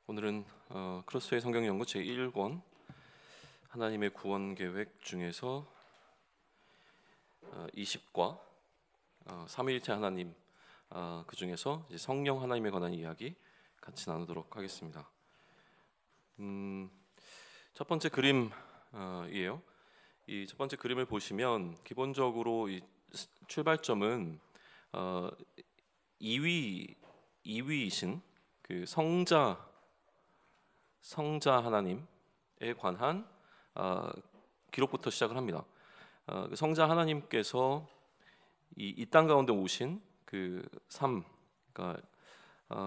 오늘은 크로스웨이 성경연구 제1권 하나님의 구원 계획 중에서 20과 삼위일체 하나님 그 중에서 성령 하나님에 관한 이야기 같이 나누도록 하겠습니다. 첫 번째 그림이에요. 이 첫 번째 그림을 보시면 기본적으로 이 출발점은 2위이신 그 성자 하나님에 관한 기록부터 시작을 합니다. 그 성자 하나님께서 이 땅 가운데 오신 그 삶, 그러니까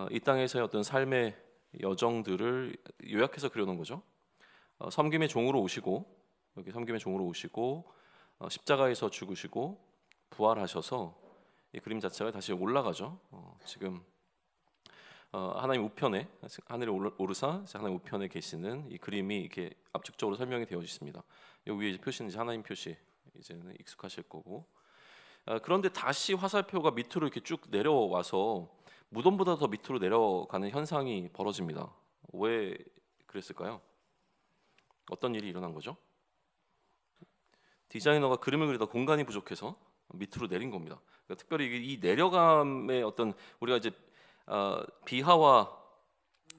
이 땅에서의 어떤 삶의 여정들을 요약해서 그려놓은 거죠. 섬김의 종으로 오시고, 여기 섬김의 종으로 오시고 십자가에서 죽으시고 부활하셔서 이 그림 자체가 다시 올라가죠. 지금 하나님 우편에, 하늘에 오르사 하나님 우편에 계시는 이 그림이 이렇게 압축적으로 설명이 되어 있습니다. 여기 위에 표시는 이제 하나님 표시, 이제는 익숙하실 거고. 그런데 다시 화살표가 밑으로 이렇게 쭉 내려와서 무덤보다 더 밑으로 내려가는 현상이 벌어집니다. 왜 그랬을까요? 어떤 일이 일어난 거죠? 디자이너가 그림을 그리다 공간이 부족해서 밑으로 내린 겁니다. 그러니까 특별히 이 내려감의 어떤, 우리가 이제 비하와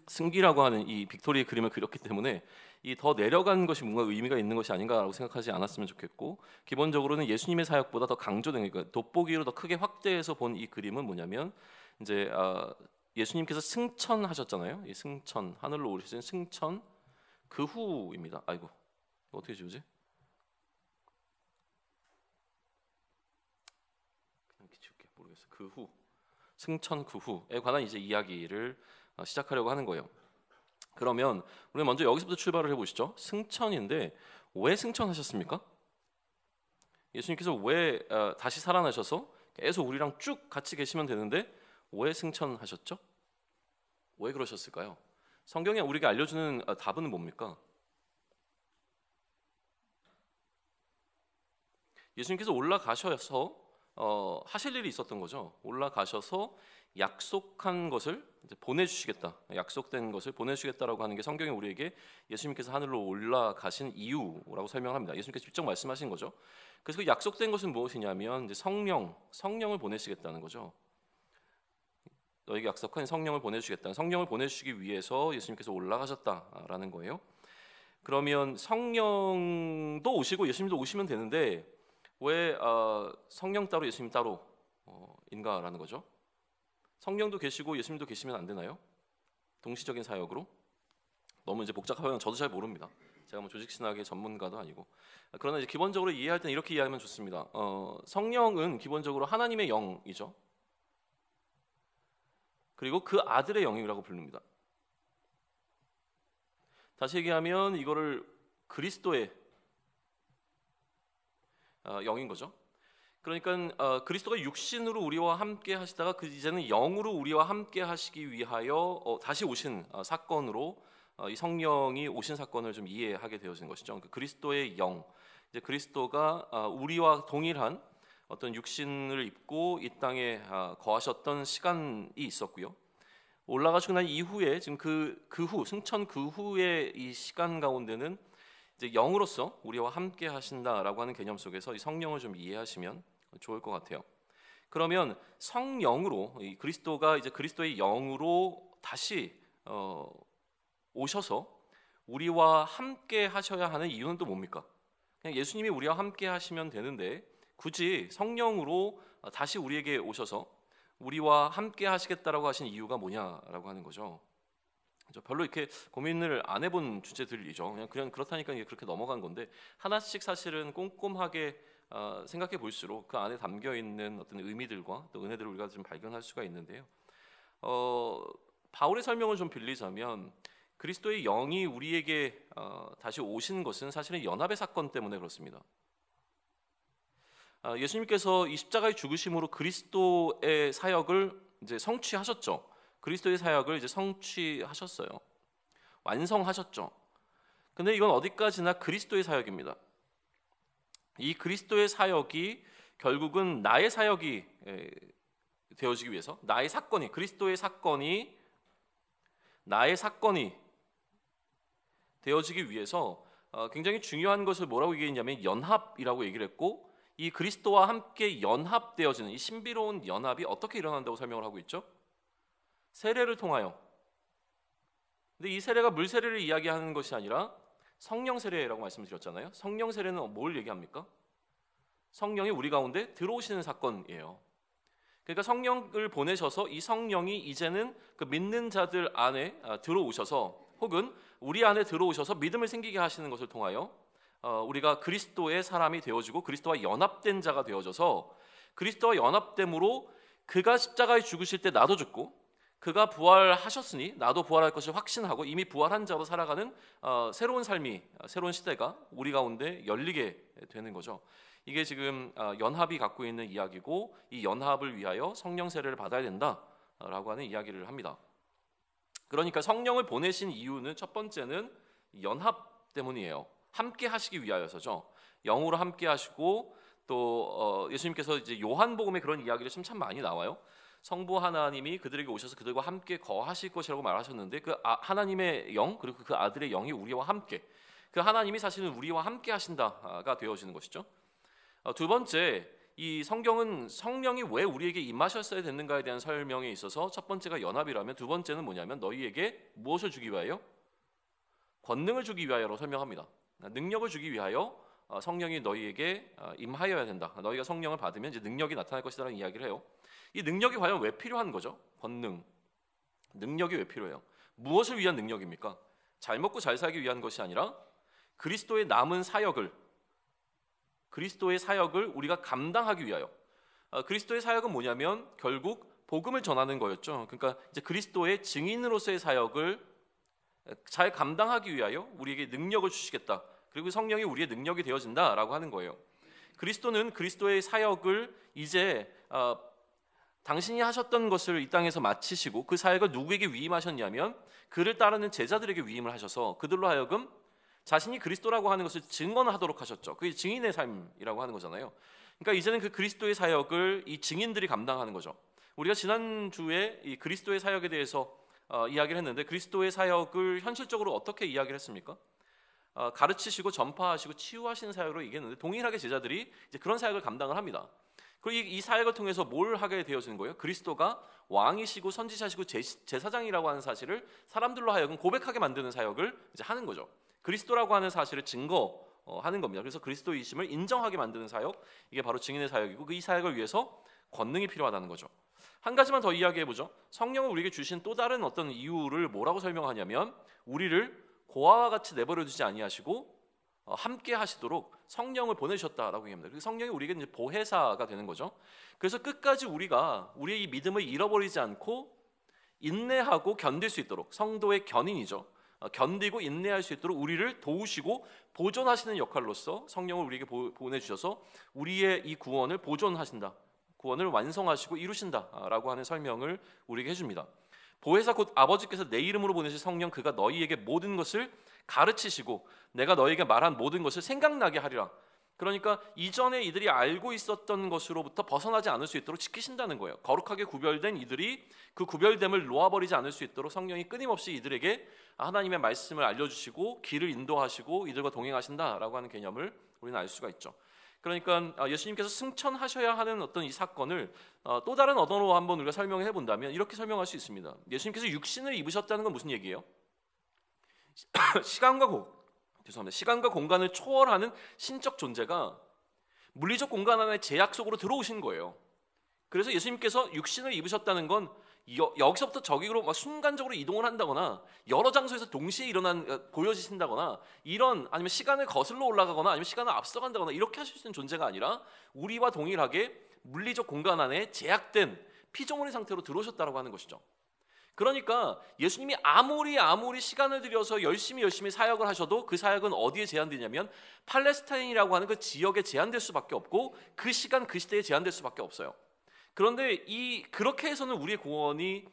승기라고 하는 이 빅토리의 그림을 그렸기 때문에 이 더 내려간 것이 뭔가 의미가 있는 것이 아닌가라고 생각하지 않았으면 좋겠고, 기본적으로는 예수님의 사역보다 더 강조된, 그러니까 돋보기로 더 크게 확대해서 본 이 그림은 뭐냐면, 이제 예수님께서 승천하셨잖아요. 이 승천, 하늘로 오르신 승천 그 후입니다. 아이고, 어떻게 지우지? 그냥 지울게, 모르겠어. 그 후, 승천 그 후에 관한 이제 이야기를 시작하려고 하는 거예요. 그러면 우리 먼저 여기서부터 출발을 해보시죠. 승천인데 왜 승천하셨습니까? 예수님께서 왜 다시 살아나셔서 계속 우리랑 쭉 같이 계시면 되는데 왜 승천하셨죠? 왜 그러셨을까요? 성경이 우리에게 알려주는 답은 뭡니까? 예수님께서 올라가셔서 하실 일이 있었던 거죠. 올라가셔서 약속한 것을 이제 보내주시겠다, 약속된 것을 보내주시겠다라고 하는 게 성경이 우리에게 예수님께서 하늘로 올라가신 이유라고 설명합니다. 예수님께서 직접 말씀하신 거죠. 그래서 그 약속된 것은 무엇이냐면 이제 성령을 보내시겠다는 거죠. 너에게 약속한 성령을 보내주시겠다. 성령을 보내주시기 위해서 예수님께서 올라가셨다라는 거예요. 그러면 성령도 오시고 예수님도 오시면 되는데 왜 성령 따로 예수님 따로 인가라는 거죠? 성령도 계시고 예수님도 계시면 안 되나요? 동시적인 사역으로? 너무 이제 복잡하면 저도 잘 모릅니다. 제가 뭐 조직신학의 전문가도 아니고. 그러나 이제 기본적으로 이해할 때는 이렇게 이해하면 좋습니다. 성령은 기본적으로 하나님의 영이죠. 그리고 그 아들의 영이라고 부릅니다. 다시 얘기하면 이거를 그리스도의 영인 거죠. 그러니까 그리스도가 육신으로 우리와 함께 하시다가 이제는 영으로 우리와 함께 하시기 위하여 다시 오신 사건으로 이 성령이 오신 사건을 좀 이해하게 되어진 것이죠. 그리스도의 영, 이제 그리스도가 우리와 동일한 어떤 육신을 입고 이 땅에 거하셨던 시간이 있었고요. 올라가시고 난 이후에 지금 그 후, 승천 그 후의 이 시간 가운데는 이제 영으로서 우리와 함께 하신다라고 하는 개념 속에서 이 성령을 좀 이해하시면 좋을 것 같아요. 그러면 성령으로, 이 그리스도가 이제 그리스도의 영으로 다시 오셔서 우리와 함께 하셔야 하는 이유는 또 뭡니까? 그냥 예수님이 우리와 함께 하시면 되는데 굳이 성령으로 다시 우리에게 오셔서 우리와 함께 하시겠다라고 하신 이유가 뭐냐라고 하는 거죠. 별로 이렇게 고민을 안 해본 주제들이죠. 그냥 그렇다니까 이게 그렇게 넘어간 건데, 하나씩 사실은 꼼꼼하게 생각해 볼수록 그 안에 담겨 있는 어떤 의미들과 또 은혜들을 우리가 좀 발견할 수가 있는데요. 바울의 설명을 좀 빌리자면 그리스도의 영이 우리에게 다시 오신 것은 사실은 연합의 사건 때문에 그렇습니다. 예수님께서 이 십자가의 죽으심으로 그리스도의 사역을 이제 성취하셨죠. 그리스도의 사역을 이제 성취하셨어요. 완성하셨죠. 근데 이건 어디까지나 그리스도의 사역입니다. 이 그리스도의 사역이 결국은 나의 사역이 되어지기 위해서, 나의 사건이, 그리스도의 사건이 나의 사건이 되어지기 위해서 굉장히 중요한 것을 뭐라고 얘기했냐면 연합이라고 얘기를 했고, 이 그리스도와 함께 연합되어지는 이 신비로운 연합이 어떻게 일어난다고 설명을 하고 있죠? 세례를 통하여. 근데 이 세례가 물 세례를 이야기하는 것이 아니라 성령 세례라고 말씀드렸잖아요. 성령 세례는 뭘 얘기합니까? 성령이 우리 가운데 들어오시는 사건이에요. 그러니까 성령을 보내셔서 이 성령이 이제는 그 믿는 자들 안에 들어오셔서, 혹은 우리 안에 들어오셔서 믿음을 생기게 하시는 것을 통하여 우리가 그리스도의 사람이 되어지고 그리스도와 연합된 자가 되어져서, 그리스도와 연합됨으로 그가 십자가에 죽으실 때 나도 죽고 그가 부활하셨으니 나도 부활할 것을 확신하고 이미 부활한 자로 살아가는 새로운 삶이, 새로운 시대가 우리 가운데 열리게 되는 거죠. 이게 지금 연합이 갖고 있는 이야기고, 이 연합을 위하여 성령 세례를 받아야 된다라고 하는 이야기를 합니다. 그러니까 성령을 보내신 이유는 첫 번째는 연합 때문이에요. 함께 하시기 위하여서죠. 영으로 함께 하시고, 또 예수님께서 이제 요한복음에 그런 이야기를 참 많이 나와요. 성부 하나님이 그들에게 오셔서 그들과 함께 거하실 것이라고 말하셨는데, 그 하나님의 영, 그리고 그 아들의 영이 우리와 함께, 그 하나님이 사실은 우리와 함께 하신다가 되어지는 것이죠. 두 번째, 이 성경은 성령이 왜 우리에게 임하셨어야 됐는가에 대한 설명에 있어서 첫 번째가 연합이라면, 두 번째는 뭐냐면 너희에게 무엇을 주기 위하여? 권능을 주기 위하여로 설명합니다. 능력을 주기 위하여 성령이 너희에게 임하여야 된다. 너희가 성령을 받으면 이제 능력이 나타날 것이라는 이야기를 해요. 이 능력이 과연 왜 필요한 거죠? 권능, 능력이 왜 필요해요? 무엇을 위한 능력입니까? 잘 먹고 잘 살기 위한 것이 아니라 그리스도의 남은 사역을, 그리스도의 사역을 우리가 감당하기 위하여. 그리스도의 사역은 뭐냐면 결국 복음을 전하는 거였죠. 그러니까 이제 그리스도의 증인으로서의 사역을 잘 감당하기 위하여 우리에게 능력을 주시겠다. 그리고 성령이 우리의 능력이 되어진다라고 하는 거예요. 그리스도는 그리스도의 사역을 이제 당신이 하셨던 것을 이 땅에서 마치시고 그 사역을 누구에게 위임하셨냐면 그를 따르는 제자들에게 위임을 하셔서 그들로 하여금 자신이 그리스도라고 하는 것을 증언하도록 하셨죠. 그게 증인의 삶이라고 하는 거잖아요. 그러니까 이제는 그 그리스도의 사역을 이 증인들이 감당하는 거죠. 우리가 지난주에 이 그리스도의 사역에 대해서 이야기를 했는데, 그리스도의 사역을 현실적으로 어떻게 이야기를 했습니까? 가르치시고 전파하시고 치유하시는 사역으로 얘기했는데, 동일하게 제자들이 이제 그런 사역을 감당을 합니다. 그리고 이 사역을 통해서 뭘 하게 되어지는 거예요? 그리스도가 왕이시고 선지자시고 제사장이라고 하는 사실을 사람들로 하여금 고백하게 만드는 사역을 이제 하는 거죠. 그리스도라고 하는 사실을 증거하는 겁니다. 그래서 그리스도이심을 인정하게 만드는 사역, 이게 바로 증인의 사역이고, 그 이 사역을 위해서 권능이 필요하다는 거죠. 한 가지만 더 이야기해 보죠. 성령을 우리에게 주신 또 다른 어떤 이유를 뭐라고 설명하냐면, 우리를 고아와 같이 내버려 두지 아니하시고 함께 하시도록 성령을 보내셨다라고 얘기합니다. 그래서 성령이 우리에게 이제 보혜사가 되는 거죠. 그래서 끝까지 우리가 우리의 이 믿음을 잃어버리지 않고 인내하고 견딜 수 있도록, 성도의 견인이죠. 견디고 인내할 수 있도록 우리를 도우시고 보존하시는 역할로서 성령을 우리에게 보내주셔서 우리의 이 구원을 보존하신다, 구원을 완성하시고 이루신다라고 하는 설명을 우리에게 해줍니다. 보혜사 곧 아버지께서 내 이름으로 보내실 성령, 그가 너희에게 모든 것을 가르치시고 내가 너희에게 말한 모든 것을 생각나게 하리라. 그러니까 이전에 이들이 알고 있었던 것으로부터 벗어나지 않을 수 있도록 지키신다는 거예요. 거룩하게 구별된 이들이 그 구별됨을 놓아버리지 않을 수 있도록 성령이 끊임없이 이들에게 하나님의 말씀을 알려주시고 길을 인도하시고 이들과 동행하신다라고 하는 개념을 우리는 알 수가 있죠. 그러니까 예수님께서 승천하셔야 하는 어떤 이 사건을 또 다른 언어로 한번 우리가 설명해 본다면 이렇게 설명할 수 있습니다. 예수님께서 육신을 입으셨다는 건 무슨 얘기예요? 시간과 공간을 초월하는 신적 존재가 물리적 공간 안에 제약 속으로 들어오신 거예요. 그래서 예수님께서 육신을 입으셨다는 건 여기서부터 저기로 막 순간적으로 이동을 한다거나 여러 장소에서 동시에 보여지신다거나 이런, 아니면 시간을 거슬러 올라가거나 아니면 시간을 앞서간다거나 이렇게 하실 수 있는 존재가 아니라 우리와 동일하게 물리적 공간 안에 제약된 피조물의 상태로 들어오셨다고 하는 것이죠. 그러니까 예수님이 아무리 시간을 들여서 열심히 사역을 하셔도 그 사역은 어디에 제한되냐면 팔레스타인이라고 하는 그 지역에 제한될 수밖에 없고 그 시간 그 시대에 제한될 수밖에 없어요. 그런데 그렇게 해서는 우리의 구원이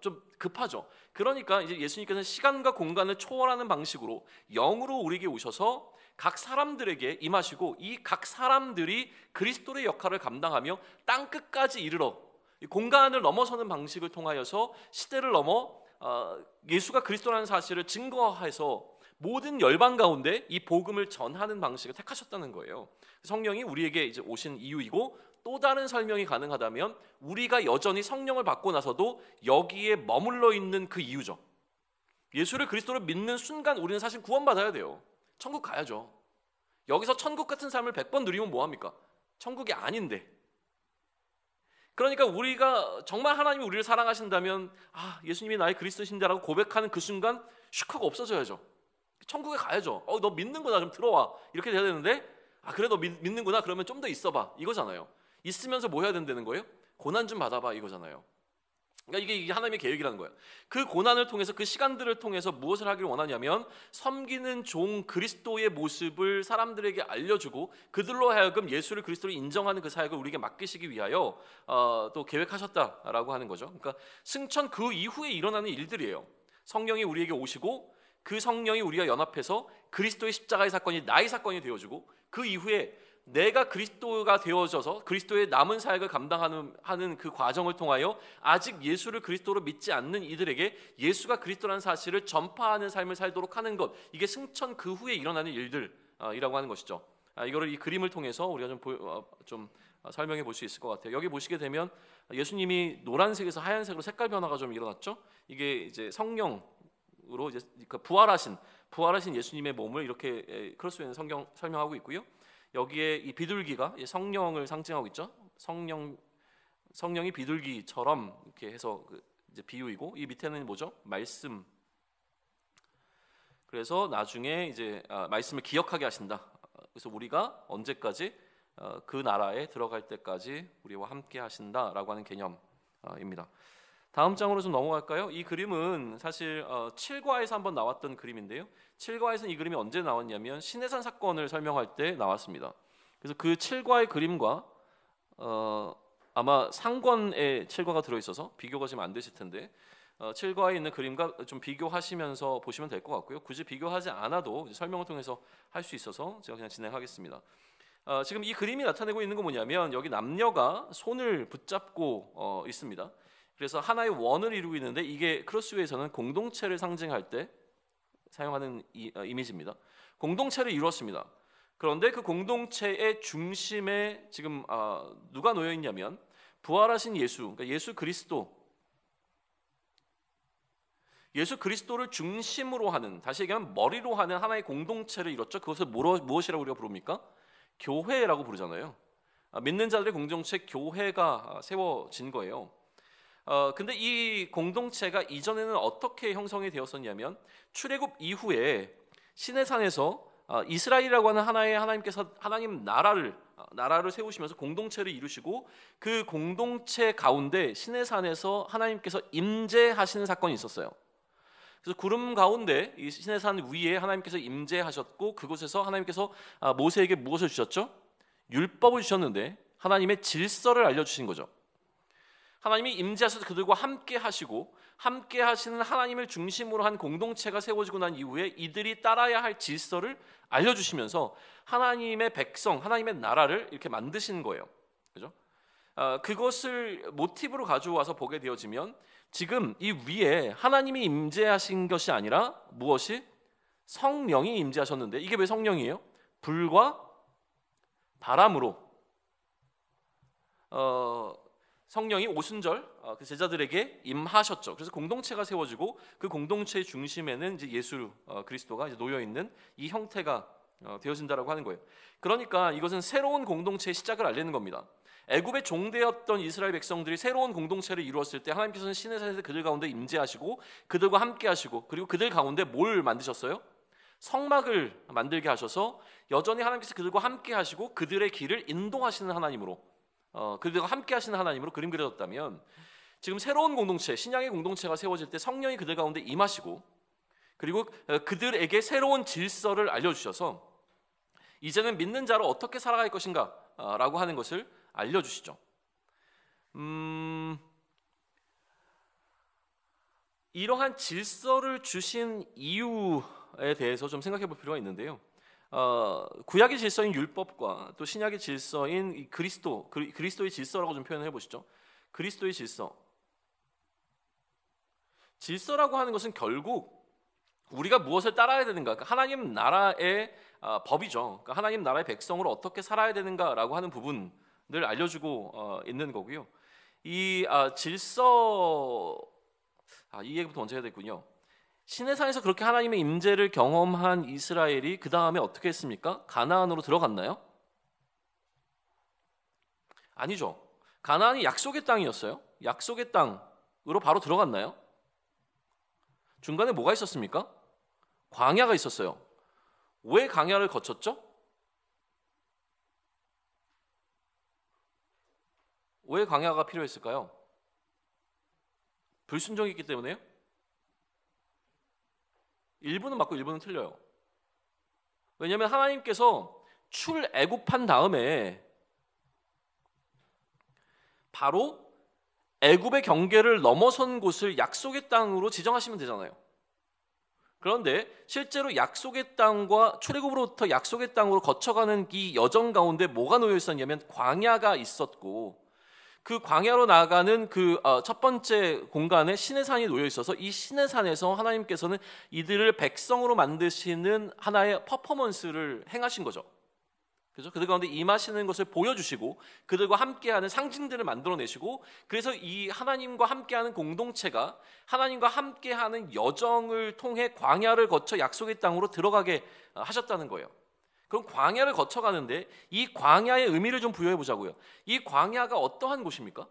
좀 급하죠. 그러니까 이제 예수님께서는 시간과 공간을 초월하는 방식으로 영으로 우리에게 오셔서 각 사람들에게 임하시고 이 각 사람들이 그리스도의 역할을 감당하며 땅 끝까지 이르러 공간을 넘어서는 방식을 통하여서 시대를 넘어 예수가 그리스도라는 사실을 증거해서 모든 열방 가운데 이 복음을 전하는 방식을 택하셨다는 거예요. 성령이 우리에게 이제 오신 이유이고, 또 다른 설명이 가능하다면 우리가 여전히 성령을 받고 나서도 여기에 머물러 있는 그 이유죠. 예수를 그리스도로 믿는 순간 우리는 사실 구원받아야 돼요. 천국 가야죠. 여기서 천국 같은 삶을 100번 누리면 뭐합니까? 천국이 아닌데. 그러니까 우리가 정말 하나님이 우리를 사랑하신다면 예수님이 나의 그리스도신다라고 고백하는 그 순간 슉 하고 없어져야죠. 천국에 가야죠. 너 믿는구나, 좀 들어와, 이렇게 돼야 되는데, 그래 너 믿는구나, 그러면 좀 더 있어봐, 이거잖아요. 있으면서 뭐 해야 된다는 거예요? 고난 좀 받아봐, 이거잖아요. 그러니까 이게 하나님의 계획이라는 거예요. 그 고난을 통해서, 그 시간들을 통해서 무엇을 하기를 원하냐면 섬기는 종 그리스도의 모습을 사람들에게 알려주고 그들로 하여금 예수를 그리스도로 인정하는 그 사역을 우리에게 맡기시기 위하여 또 계획하셨다라고 하는 거죠. 그러니까 승천 그 이후에 일어나는 일들이에요. 성령이 우리에게 오시고 그 성령이 우리가 연합해서 그리스도의 십자가의 사건이 나의 사건이 되어주고, 그 이후에 내가 그리스도가 되어져서 그리스도의 남은 사역을 감당하는 그 과정을 통하여 아직 예수를 그리스도로 믿지 않는 이들에게 예수가 그리스도라는 사실을 전파하는 삶을 살도록 하는 것, 이게 승천 그 후에 일어나는 일들이라고 하는 것이죠. 이거를 이 그림을 통해서 우리가 좀 설명해 볼 수 있을 것 같아요. 여기 보시게 되면 예수님이 노란색에서 하얀색으로 색깔 변화가 좀 일어났죠. 이게 이제 성령으로 이제 부활하신 예수님의 몸을 이렇게 크로스웨이는 성경 설명하고 있고요. 여기에 이 비둘기가 성령을 상징하고 있죠. 성령이 비둘기처럼 이렇게 해서 이제 비유이고, 이 밑에는 뭐죠? 말씀. 그래서 나중에 이제 말씀을 기억하게 하신다. 그래서 우리가 언제까지 그 나라에 들어갈 때까지 우리와 함께 하신다라고 하는 개념입니다. 다음 장으로 좀 넘어갈까요? 이 그림은 사실 7과에서 한번 나왔던 그림인데요. 7과에서는 이 그림이 언제 나왔냐면 시내산 사건을 설명할 때 나왔습니다. 그래서 그 7과의 그림과 아마 상권에 7과가 들어있어서 비교가 지금 안 되실 텐데 7과에 있는 그림과 좀 비교하시면서 보시면 될 것 같고요. 굳이 비교하지 않아도 설명을 통해서 할 수 있어서 제가 그냥 진행하겠습니다. 지금 이 그림이 나타내고 있는 건 뭐냐면, 여기 남녀가 손을 붙잡고 있습니다. 그래서 하나의 원을 이루고 있는데, 이게 크로스웨이에서는 공동체를 상징할 때 사용하는 이미지입니다. 공동체를 이루었습니다. 그런데 그 공동체의 중심에 지금 누가 놓여 있냐면 부활하신 예수, 그러니까 예수 그리스도를 중심으로 하는, 다시 얘기하면 머리로 하는 하나의 공동체를 이뤘죠. 그것을 무엇이라고 우리가 부릅니까? 교회라고 부르잖아요. 믿는 자들의 공동체 교회가 세워진 거예요. 근데 이 공동체가 이전에는 어떻게 형성이 되었었냐면, 출애굽 이후에 시내산에서 이스라엘이라고 하는 하나님께서 하나님 나라를 세우시면서 공동체를 이루시고, 그 공동체 가운데 시내산에서 하나님께서 임재하시는 사건이 있었어요. 그래서 구름 가운데 이 시내산 위에 하나님께서 임재하셨고, 그곳에서 하나님께서 모세에게 무엇을 주셨죠? 율법을 주셨는데 하나님의 질서를 알려주신 거죠. 하나님이 임재하셔서 그들과 함께 하시고, 함께 하시는 하나님을 중심으로 한 공동체가 세워지고 난 이후에 이들이 따라야 할 질서를 알려주시면서 하나님의 백성, 하나님의 나라를 이렇게 만드신 거예요. 그죠? 그것을 모티브로 가져와서 보게 되어지면, 지금 이 위에 하나님이 임재하신 것이 아니라 무엇이? 성령이 임재하셨는데, 이게 왜 성령이에요? 불과 바람으로 성령이 오순절 그 제자들에게 임하셨죠. 그래서 공동체가 세워지고, 그 공동체의 중심에는 이제 예수 그리스도가 이제 놓여 있는 이 형태가 되어진다라고 하는 거예요. 그러니까 이것은 새로운 공동체의 시작을 알리는 겁니다. 애굽의 종되었던 이스라엘 백성들이 새로운 공동체를 이루었을 때 하나님께서는 시내산에서 그들 가운데 임재하시고 그들과 함께 하시고, 그리고 그들 가운데 뭘 만드셨어요? 성막을 만들게 하셔서 여전히 하나님께서 그들과 함께 하시고 그들의 길을 인도하시는 하나님으로, 그들과 함께 하시는 하나님으로 그림 그려졌다면, 지금 새로운 공동체, 신약의 공동체가 세워질 때 성령이 그들 가운데 임하시고, 그리고 그들에게 새로운 질서를 알려주셔서 이제는 믿는 자로 어떻게 살아갈 것인가 라고 하는 것을 알려주시죠. 이러한 질서를 주신 이유에 대해서 좀 생각해 볼 필요가 있는데요. 구약의 질서인 율법과 또 신약의 질서인 그리스도의 질서라고 좀 표현을 해보시죠. 그리스도의 질서. 질서라고 하는 것은 결국 우리가 무엇을 따라야 되는가, 그러니까 하나님 나라의 법이죠. 그러니까 하나님 나라의 백성으로 어떻게 살아야 되는가라고 하는 부분을 알려주고 있는 거고요. 이 질서, 이 얘기부터 먼저 해야 되군요. 시내산에서 그렇게 하나님의 임재를 경험한 이스라엘이 그 다음에 어떻게 했습니까? 가나안으로 들어갔나요? 아니죠. 가나안이 약속의 땅이었어요. 약속의 땅으로 바로 들어갔나요? 중간에 뭐가 있었습니까? 광야가 있었어요. 왜 광야를 거쳤죠? 왜 광야가 필요했을까요? 불순종이 있기 때문에요? 일부는 맞고 일부는 틀려요. 왜냐하면 하나님께서 출애굽한 다음에 바로 애굽의 경계를 넘어선 곳을 약속의 땅으로 지정하시면 되잖아요. 그런데 실제로 약속의 땅과 출애굽으로부터 약속의 땅으로 거쳐가는 이 여정 가운데 뭐가 놓여 있었냐면 광야가 있었고, 그 광야로 나가는 그 첫 번째 공간에 시내산이 놓여 있어서 이 시내산에서 하나님께서는 이들을 백성으로 만드시는 하나의 퍼포먼스를 행하신 거죠. 그래서 그들 가운데 임하시는 것을 보여주시고 그들과 함께하는 상징들을 만들어내시고, 그래서 이 하나님과 함께하는 공동체가 하나님과 함께하는 여정을 통해 광야를 거쳐 약속의 땅으로 들어가게 하셨다는 거예요. 그럼 광야를 거쳐가는데 이 광야의 의미를 좀 부여해 보자고요. 이 광야가 어떠한 곳입니까?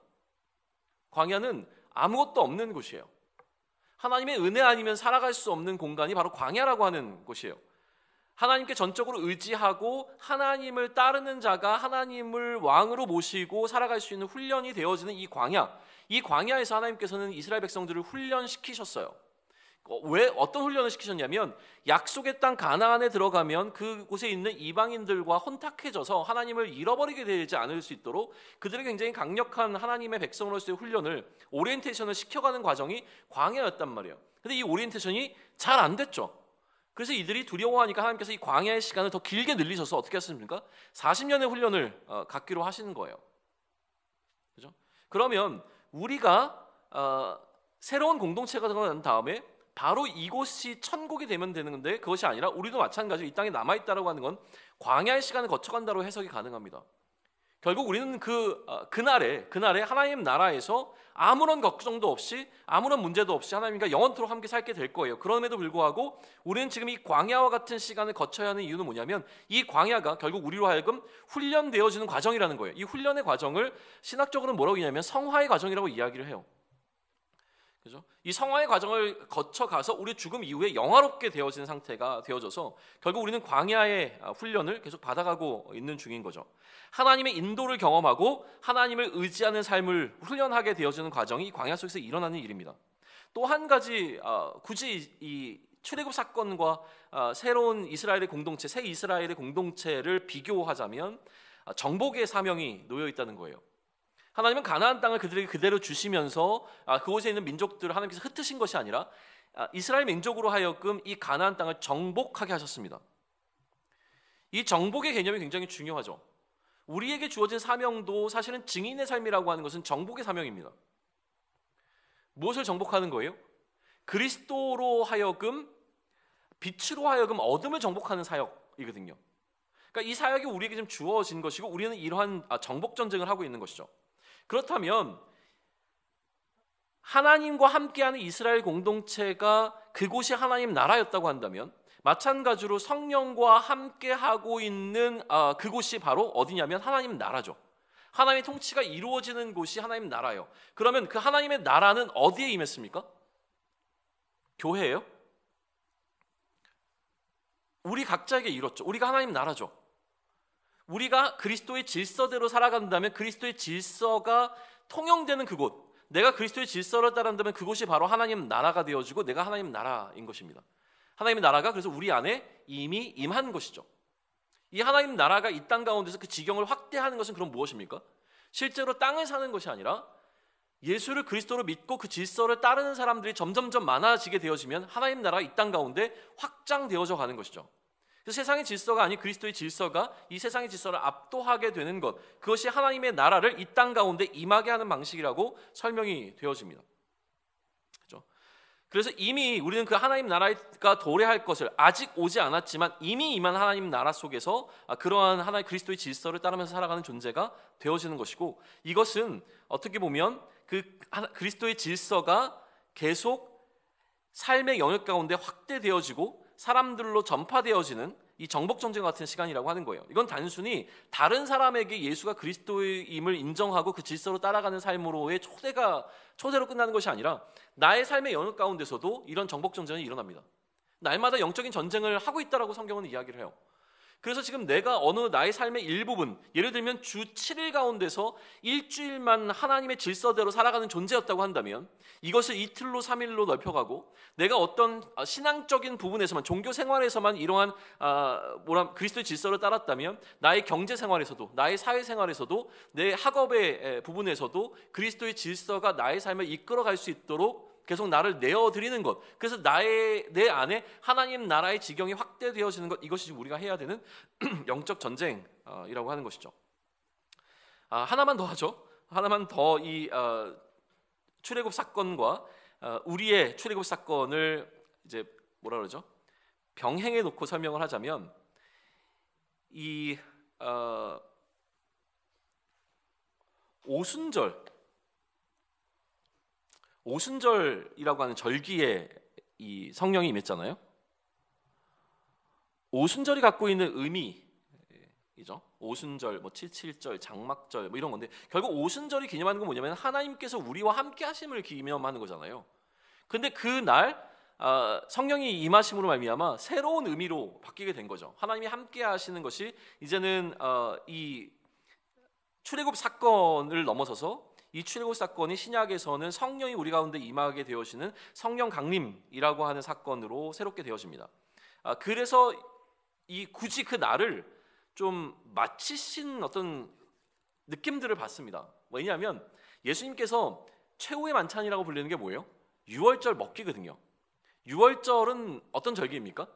광야는 아무것도 없는 곳이에요. 하나님의 은혜 아니면 살아갈 수 없는 공간이 바로 광야라고 하는 곳이에요. 하나님께 전적으로 의지하고 하나님을 따르는 자가 하나님을 왕으로 모시고 살아갈 수 있는 훈련이 되어지는 이 광야, 이 광야에서 하나님께서는 이스라엘 백성들을 훈련시키셨어요. 왜 어떤 훈련을 시키셨냐면, 약속의 땅 가나안에 들어가면 그곳에 있는 이방인들과 혼탁해져서 하나님을 잃어버리게 되지 않을 수 있도록 그들의 굉장히 강력한 하나님의 백성으로서의 훈련을, 오리엔테이션을 시켜가는 과정이 광야였단 말이에요. 근데 이 오리엔테이션이 잘 안 됐죠. 그래서 이들이 두려워하니까 하나님께서 이 광야의 시간을 더 길게 늘리셔서 어떻게 하셨습니까? 40년의 훈련을 갖기로 하시는 거예요. 그죠? 그러면 우리가 새로운 공동체가 들어난 다음에 바로 이곳이 천국이 되면 되는데, 그것이 아니라 우리도 마찬가지로 이 땅에 남아있다라고 하는 건 광야의 시간을 거쳐간다고 해석이 가능합니다. 결국 우리는 그날에 하나님 나라에서 아무런 걱정도 없이 아무런 문제도 없이 하나님과 영원토록 함께 살게 될 거예요. 그럼에도 불구하고 우리는 지금 이 광야와 같은 시간을 거쳐야 하는 이유는 뭐냐면, 이 광야가 결국 우리로 하여금 훈련되어지는 과정이라는 거예요. 이 훈련의 과정을 신학적으로는 뭐라고 하냐면 성화의 과정이라고 이야기를 해요. 그죠? 이 성화의 과정을 거쳐가서 우리 죽음 이후에 영화롭게 되어지는 상태가 되어져서 결국 우리는 광야의 훈련을 계속 받아가고 있는 중인 거죠. 하나님의 인도를 경험하고 하나님을 의지하는 삶을 훈련하게 되어지는 과정이 광야 속에서 일어나는 일입니다. 또 한 가지, 굳이 이 출애굽 사건과 새로운 이스라엘의 공동체, 새 이스라엘의 공동체를 비교하자면 정복의 사명이 놓여 있다는 거예요. 하나님은 가나안 땅을 그들에게 그대로 주시면서 그곳에 있는 민족들을 하나님께서 흩으신 것이 아니라 이스라엘 민족으로 하여금 이 가나안 땅을 정복하게 하셨습니다. 이 정복의 개념이 굉장히 중요하죠. 우리에게 주어진 사명도 사실은 증인의 삶이라고 하는 것은 정복의 사명입니다. 무엇을 정복하는 거예요? 그리스도로 하여금, 빛으로 하여금 어둠을 정복하는 사역이거든요. 그러니까 이 사역이 우리에게 좀 주어진 것이고 우리는 이러한 정복 전쟁을 하고 있는 것이죠. 그렇다면 하나님과 함께하는 이스라엘 공동체가 그곳이 하나님 나라였다고 한다면, 마찬가지로 성령과 함께하고 있는 그곳이 바로 어디냐면 하나님 나라죠. 하나님의 통치가 이루어지는 곳이 하나님 나라예요. 그러면 그 하나님의 나라는 어디에 임했습니까? 교회예요? 우리 각자에게 이뤘죠. 우리가 하나님 나라죠. 우리가 그리스도의 질서대로 살아간다면 그리스도의 질서가 통용되는 그곳, 내가 그리스도의 질서를 따른다면 그곳이 바로 하나님 나라가 되어지고 내가 하나님 나라인 것입니다. 하나님의 나라가 그래서 우리 안에 이미 임한 것이죠. 이 하나님 나라가 이 땅 가운데서 그 지경을 확대하는 것은 그럼 무엇입니까? 실제로 땅을 사는 것이 아니라 예수를 그리스도로 믿고 그 질서를 따르는 사람들이 점점점 많아지게 되어지면 하나님 나라가 이 땅 가운데 확장되어져 가는 것이죠. 그래서 세상의 질서가 아닌 그리스도의 질서가 이 세상의 질서를 압도하게 되는 것, 그것이 하나님의 나라를 이 땅 가운데 임하게 하는 방식이라고 설명이 되어집니다. 그렇죠? 그래서 이미 우리는 그 하나님 나라가 도래할 것을 아직 오지 않았지만 이미 임한 하나님 나라 속에서 그러한 하나의 그리스도의 질서를 따르면서 살아가는 존재가 되어지는 것이고, 이것은 어떻게 보면 그 그리스도의 질서가 계속 삶의 영역 가운데 확대되어지고 사람들로 전파되어지는 이 정복전쟁 같은 시간이라고 하는 거예요. 이건 단순히 다른 사람에게 예수가 그리스도임을 인정하고 그 질서로 따라가는 삶으로의 초대로 끝나는 것이 아니라 나의 삶의 영역 가운데서도 이런 정복전쟁이 일어납니다. 날마다 영적인 전쟁을 하고 있다라고 성경은 이야기를 해요. 그래서 지금 내가 어느 나의 삶의 일부분, 예를 들면 주 7일 가운데서 일주일만 하나님의 질서대로 살아가는 존재였다고 한다면 이것을 이틀로 3일로 넓혀가고, 내가 어떤 신앙적인 부분에서만, 종교 생활에서만 이러한 그리스도의 질서를 따랐다면 나의 경제 생활에서도, 나의 사회 생활에서도, 내 학업의 부분에서도 그리스도의 질서가 나의 삶을 이끌어갈 수 있도록 계속 나를 내어드리는 것, 그래서 내 안에 하나님 나라의 지경이 확대되어지는 것, 이것이 지금 우리가 해야 되는 영적 전쟁이라고 하는 것이죠. 하나만 더 하죠. 하나만 더 이 출애굽 사건과 우리의 출애굽 사건을 이제 뭐라 그러죠? 병행해 놓고 설명을 하자면, 이 오순절이라고 하는 절기에 이 성령이 임했잖아요. 오순절이 갖고 있는 의미이죠. 오순절, 뭐 칠칠절, 장막절, 뭐 이런 건데, 결국 오순절이 기념하는 건 뭐냐면 하나님께서 우리와 함께 하심을 기념하는 거잖아요. 근데 그날 성령이 임하심으로 말미암아 새로운 의미로 바뀌게 된 거죠. 하나님이 함께 하시는 것이 이제는 이 출애굽 사건을 넘어서서 이 출애굽 사건이 신약에서는 성령이 우리 가운데 임하게 되어지는 성령 강림이라고 하는 사건으로 새롭게 되어집니다. 그래서 굳이 그 날을 좀 마치신 어떤 느낌들을 받습니다. 왜냐하면 예수님께서 최후의 만찬이라고 불리는 게 뭐예요? 유월절 먹기거든요. 유월절은 어떤 절기입니까?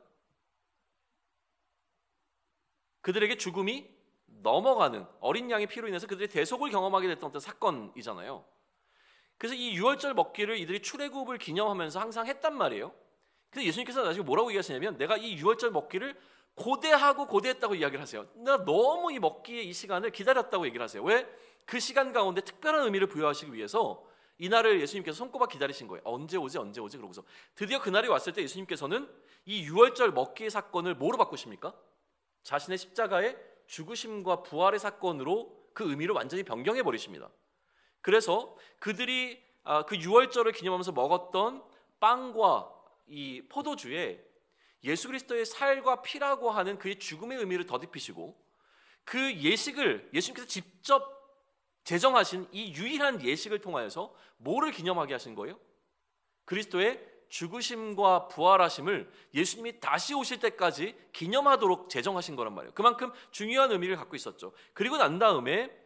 그들에게 죽음이 넘어가는, 어린 양의 피로 인해서 그들이 대속을 경험하게 됐던 어떤 사건이잖아요. 그래서 이 유월절 먹기를 이들이 출애굽을 기념하면서 항상 했단 말이에요. 근데 예수님께서 나중에 뭐라고 얘기하시냐면, 내가 이 유월절 먹기를 고대했다고 이야기를 하세요. 내가 너무 이 먹기의 이 시간을 기다렸다고 얘기를 하세요. 왜? 그 시간 가운데 특별한 의미를 부여하시기 위해서 이날을 예수님께서 손꼽아 기다리신 거예요. 언제 오지 그러고서 드디어 그날이 왔을 때 예수님께서는 이 유월절 먹기의 사건을 뭐로 바꾸십니까? 자신의 십자가의 죽으심과 부활의 사건으로 그 의미를 완전히 변경해 버리십니다. 그래서 그들이 그 유월절을 기념하면서 먹었던 빵과 이 포도주에 예수 그리스도의 살과 피라고 하는 그의 죽음의 의미를 덧입히시고, 그 예식을 예수님께서 직접 제정하신 이 유일한 예식을 통하여서 뭐를 기념하게 하신 거예요? 그리스도의 죽으심과 부활하심을 예수님이 다시 오실 때까지 기념하도록 제정하신 거란 말이에요. 그만큼 중요한 의미를 갖고 있었죠. 그리고 난 다음에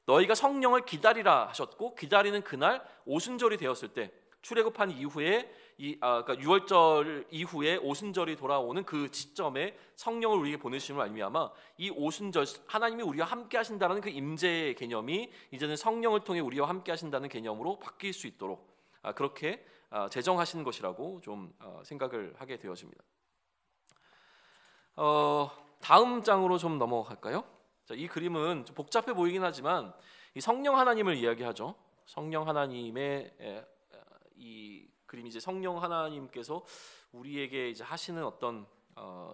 너희가 성령을 기다리라 하셨고, 기다리는 그날 오순절이 되었을 때, 출애굽한 이후에 그러니까 유월절 이후에 오순절이 돌아오는 그 시점에 성령을 우리에게 보내주심을 말미암아 이 오순절, 하나님이 우리와 함께 하신다는 그 임재의 개념이 이제는 성령을 통해 우리와 함께 하신다는 개념으로 바뀔 수 있도록 그렇게 제정하신 것이라고 좀 생각을 하게 되어집니다. 다음 장으로 좀 넘어갈까요? 자, 이 그림은 좀 복잡해 보이긴 하지만 이 성령 하나님을 이야기하죠. 성령 하나님의 이 그림이 이제 성령 하나님께서 우리에게 이제 하시는 어떤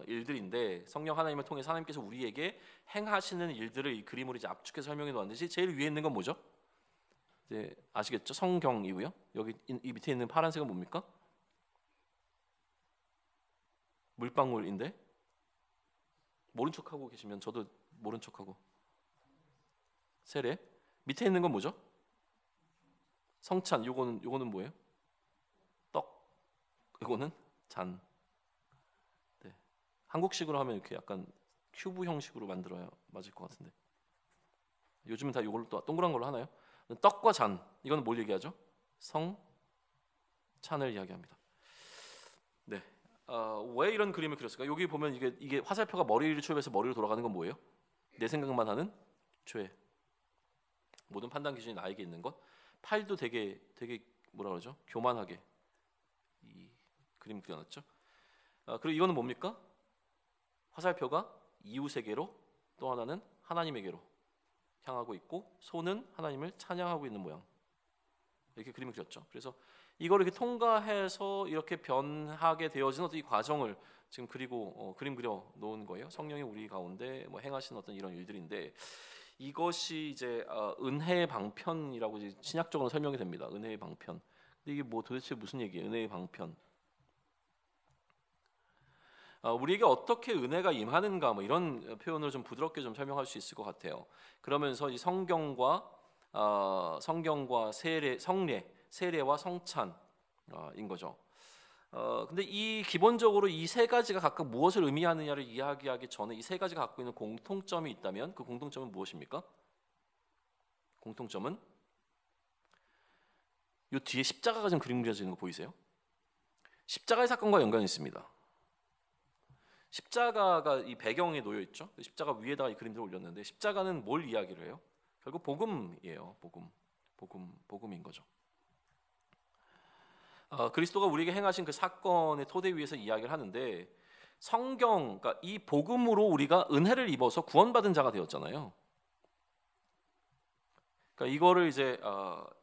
일들인데, 성령 하나님을 통해 하나님께서 우리에게 행하시는 일들을 이 그림으로 이제 압축해서 설명해 놓았는데, 제일 위에 있는 건 뭐죠? 이제 아시겠죠? 성경이고요. 여기 이 밑에 있는 파란색은 뭡니까? 물방울인데, 모른 척하고 계시면 저도 모른 척하고. 세례. 밑에 있는 건 뭐죠? 성찬. 요거는 뭐예요? 떡. 요거는 잔. 네. 한국식으로 하면 이렇게 약간 큐브 형식으로 만들어야 맞을 것 같은데. 요즘은 다 이걸로 또 동그란 걸로 하나요? 떡과 잔. 이거는 뭘 얘기하죠? 성찬을 이야기합니다. 네. 왜 이런 그림을 그렸을까? 여기 보면 이게 화살표가 머리를 추입해서 머리로 돌아가는 건 뭐예요? 내 생각만 하는 죄. 모든 판단 기준이 나에게 있는 것. 팔도 되게 뭐라 그러죠? 교만하게 그림 그려놨죠. 그리고 이거는 뭡니까? 화살표가 이웃에게로, 또 하나는 하나님에게로 향하고 있고, 소는 하나님을 찬양하고 있는 모양. 이렇게 그림을 그렸죠. 그래서 이거를 이렇게 통과해서 이렇게 변하게 되어진 어떤 이 과정을 지금 그리고 그림 그려 놓은 거예요. 성령이 우리 가운데 뭐 행하신 어떤 이런 일들인데, 이것이 이제 은혜의 방편이라고 이제 신약적으로 설명이 됩니다. 은혜의 방편. 근데 이게 뭐 도대체 무슨 얘기예요? 은혜의 방편. 우리에게 어떻게 은혜가 임하는가, 뭐 이런 표현을 좀 부드럽게 좀 설명할 수 있을 것 같아요. 그러면서 이 성경과 세례와 성찬인 거죠. 근데 이 기본적으로 이 세 가지가 각각 무엇을 의미하느냐를 이야기하기 전에 이 세 가지가 갖고 있는 공통점이 있다면 그 공통점은 무엇입니까? 공통점은 이 뒤에 십자가가 좀 그림 그려지는 거 보이세요? 십자가의 사건과 연관이 있습니다. 십자가가 이 배경에 놓여 있죠. 십자가 위에다가 이 그림들을 올렸는데, 십자가는 뭘 이야기를 해요? 결국 복음이에요. 복음인 거죠. 그리스도가 우리에게 행하신 그 사건의 토대 위에서 이야기를 하는데, 그러니까 이 복음으로 우리가 은혜를 입어서 구원받은 자가 되었잖아요. 그러니까 이거를 이제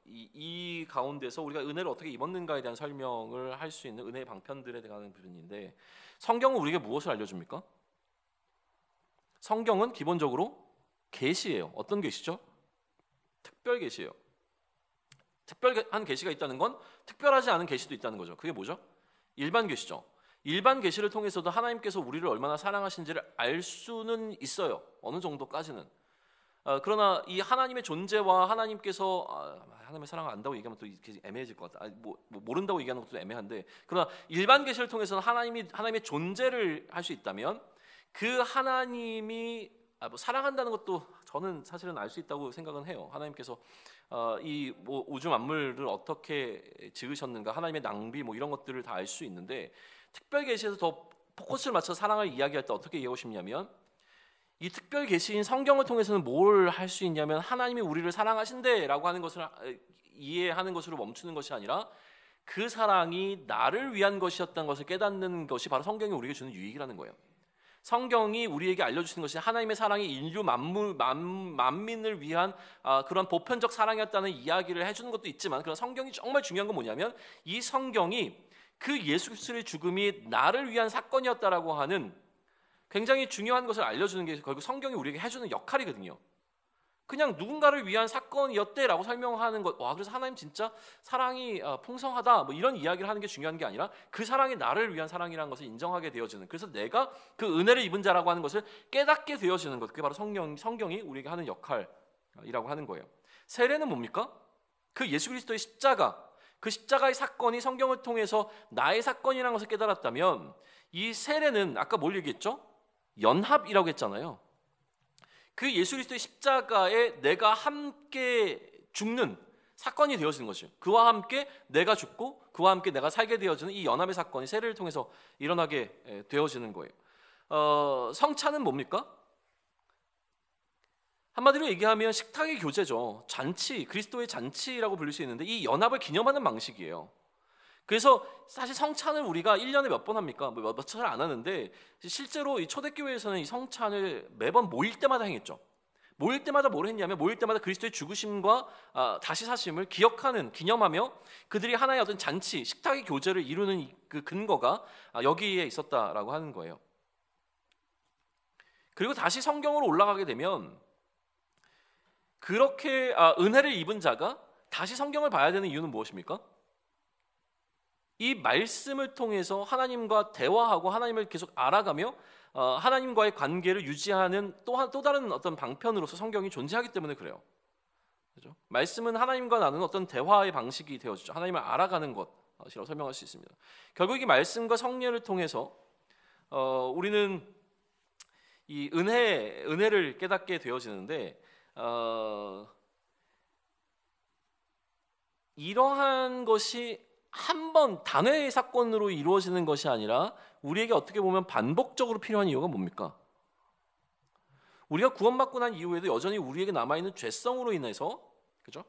이 가운데서 우리가 은혜를 어떻게 입었는가에 대한 설명을 할 수 있는 은혜의 방편들에 대한 부분인데, 성경은 우리에게 무엇을 알려줍니까? 성경은 기본적으로 계시예요. 어떤 계시죠? 특별 계시예요. 특별한 계시가 있다는 건 특별하지 않은 계시도 있다는 거죠. 그게 뭐죠? 일반 계시죠. 일반 계시를 통해서도 하나님께서 우리를 얼마나 사랑하신지를 알 수는 있어요. 어느 정도까지는. 그러나 이 하나님의 존재와 하나님께서 하나님의 사랑을 안다고 얘기하면 또 애매해질 것 같다. 모른다고 얘기하는 것도 애매한데, 그러나 일반 계시를 통해서는 하나님의 존재를 할 수 있다면, 그 하나님이 사랑한다는 것도 저는 사실은 알 수 있다고 생각은 해요. 하나님께서 이 우주 만물을 어떻게 지으셨는가, 하나님의 낭비 이런 것들을 다 알 수 있는데, 특별 계시에서 더 포커스를 맞춰 사랑을 이야기할 때 어떻게 이해하고 싶냐면, 이 특별 계시인 성경을 통해서는 뭘 할 수 있냐면, 하나님이 우리를 사랑하신대라고 하는 것을 이해하는 것으로 멈추는 것이 아니라, 그 사랑이 나를 위한 것이었다는 것을 깨닫는 것이 바로 성경이 우리에게 주는 유익이라는 거예요. 성경이 우리에게 알려주시는 것이 하나님의 사랑이 인류 만민을 위한 그런 보편적 사랑이었다는 이야기를 해주는 것도 있지만, 그런 성경이 정말 중요한 건 뭐냐면, 이 성경이 그 예수 그리스도의 죽음이 나를 위한 사건이었다라고 하는 굉장히 중요한 것을 알려주는 게 결국 성경이 우리에게 해주는 역할이거든요. 그냥 누군가를 위한 사건이었대라고 설명하는 것, 그래서 하나님 진짜 사랑이 풍성하다, 이런 이야기를 하는 게 중요한 게 아니라, 그 사랑이 나를 위한 사랑이라는 것을 인정하게 되어지는, 그래서 내가 그 은혜를 입은 자라고 하는 것을 깨닫게 되어지는 것, 그게 바로 성경이 우리에게 하는 역할이라고 하는 거예요. 세례는 뭡니까? 그 예수 그리스도의 십자가, 그 십자가의 사건이 성경을 통해서 나의 사건이라는 것을 깨달았다면, 이 세례는 아까 뭘 얘기했죠? 연합이라고 했잖아요. 그 예수 그리스도의 십자가에 내가 함께 죽는 사건이 되어지는 것이죠. 그와 함께 내가 죽고 그와 함께 내가 살게 되어지는 이 연합의 사건이 세례를 통해서 일어나게 되어지는 거예요. 성찬은 뭡니까? 한마디로 얘기하면 식탁의 교제죠. 잔치, 그리스도의 잔치라고 부를 수 있는데, 이 연합을 기념하는 방식이에요. 그래서 사실 성찬을 우리가 1년에 몇 번 합니까? 몇 차례 안 하는데, 실제로 이 초대교회에서는 이 성찬을 매번 모일 때마다 행했죠. 모일 때마다 뭘 했냐면, 모일 때마다 그리스도의 죽으심과 다시 사심을 기념하며 그들이 하나의 어떤 잔치, 식탁의 교제를 이루는 그 근거가 여기에 있었다라고 하는 거예요. 그리고 다시 성경으로 올라가게 되면, 그렇게 은혜를 입은 자가 다시 성경을 봐야 되는 이유는 무엇입니까? 이 말씀을 통해서 하나님과 대화하고 하나님을 계속 알아가며 하나님과의 관계를 유지하는 또 다른 어떤 방편으로서 성경이 존재하기 때문에 그래요. 그렇죠? 말씀은 하나님과 나누는 어떤 대화의 방식이 되어지죠. 하나님을 알아가는 것이라고 설명할 수 있습니다. 결국 이 말씀과 성령을 통해서 우리는 이 은혜를 깨닫게 되어지는데, 이러한 것이 한 번 단회의 사건으로 이루어지는 것이 아니라 우리에게 어떻게 보면 반복적으로 필요한 이유가 뭡니까? 우리가 구원받고 난 이후에도 여전히 우리에게 남아있는 죄성으로 인해서, 그죠?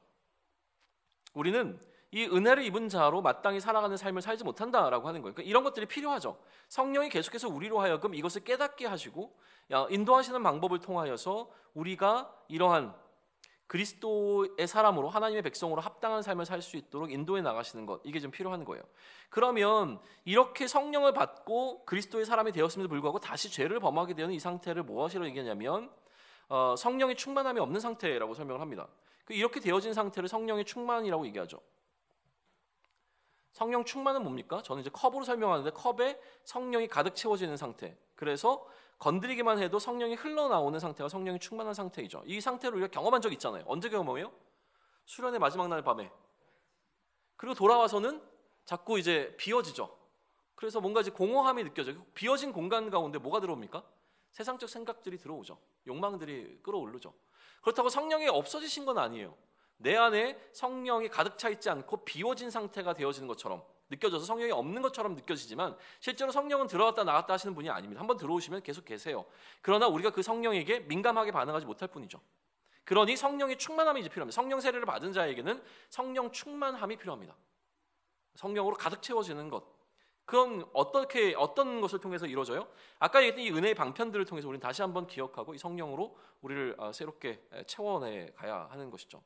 우리는 이 은혜를 입은 자로 마땅히 살아가는 삶을 살지 못한다라고 하는 거예요. 그러니까 이런 것들이 필요하죠. 성령이 계속해서 우리로 하여금 이것을 깨닫게 하시고 인도하시는 방법을 통하여서 우리가 이러한 그리스도의 사람으로 하나님의 백성으로 합당한 삶을 살 수 있도록 인도해 나가시는 것, 이게 좀 필요한 거예요. 그러면 이렇게 성령을 받고 그리스도의 사람이 되었음에도 불구하고 다시 죄를 범하게 되는 이 상태를 무엇이라고 얘기하냐면 성령의 충만함이 없는 상태라고 설명을 합니다. 이렇게 되어진 상태를 성령의 충만이라고 얘기하죠. 성령 충만은 뭡니까? 저는 이제 컵으로 설명하는데 컵에 성령이 가득 채워지는 상태. 그래서 건드리기만 해도 성령이 흘러나오는 상태가 성령이 충만한 상태이죠. 이 상태를 우리가 경험한 적 있잖아요. 언제 경험해요? 수련의 마지막 날 밤에. 그리고 돌아와서는 자꾸 이제 비어지죠. 그래서 뭔가 이제 공허함이 느껴져요. 비어진 공간 가운데 뭐가 들어옵니까? 세상적 생각들이 들어오죠. 욕망들이 끌어오르죠. 그렇다고 성령이 없어지신 건 아니에요. 내 안에 성령이 가득 차 있지 않고 비워진 상태가 되어지는 것처럼 느껴져서 성령이 없는 것처럼 느껴지지만 실제로 성령은 들어갔다 나갔다 하시는 분이 아닙니다. 한번 들어오시면 계속 계세요. 그러나 우리가 그 성령에게 민감하게 반응하지 못할 뿐이죠. 그러니 성령의 충만함이 이제 필요합니다. 성령 세례를 받은 자에게는 성령 충만함이 필요합니다. 성령으로 가득 채워지는 것. 그건 어떤 것을 통해서 이루어져요? 아까 얘기했던 이 은혜의 방편들을 통해서 우리는 다시 한번 기억하고 이 성령으로 우리를 새롭게 채워내 가야 하는 것이죠.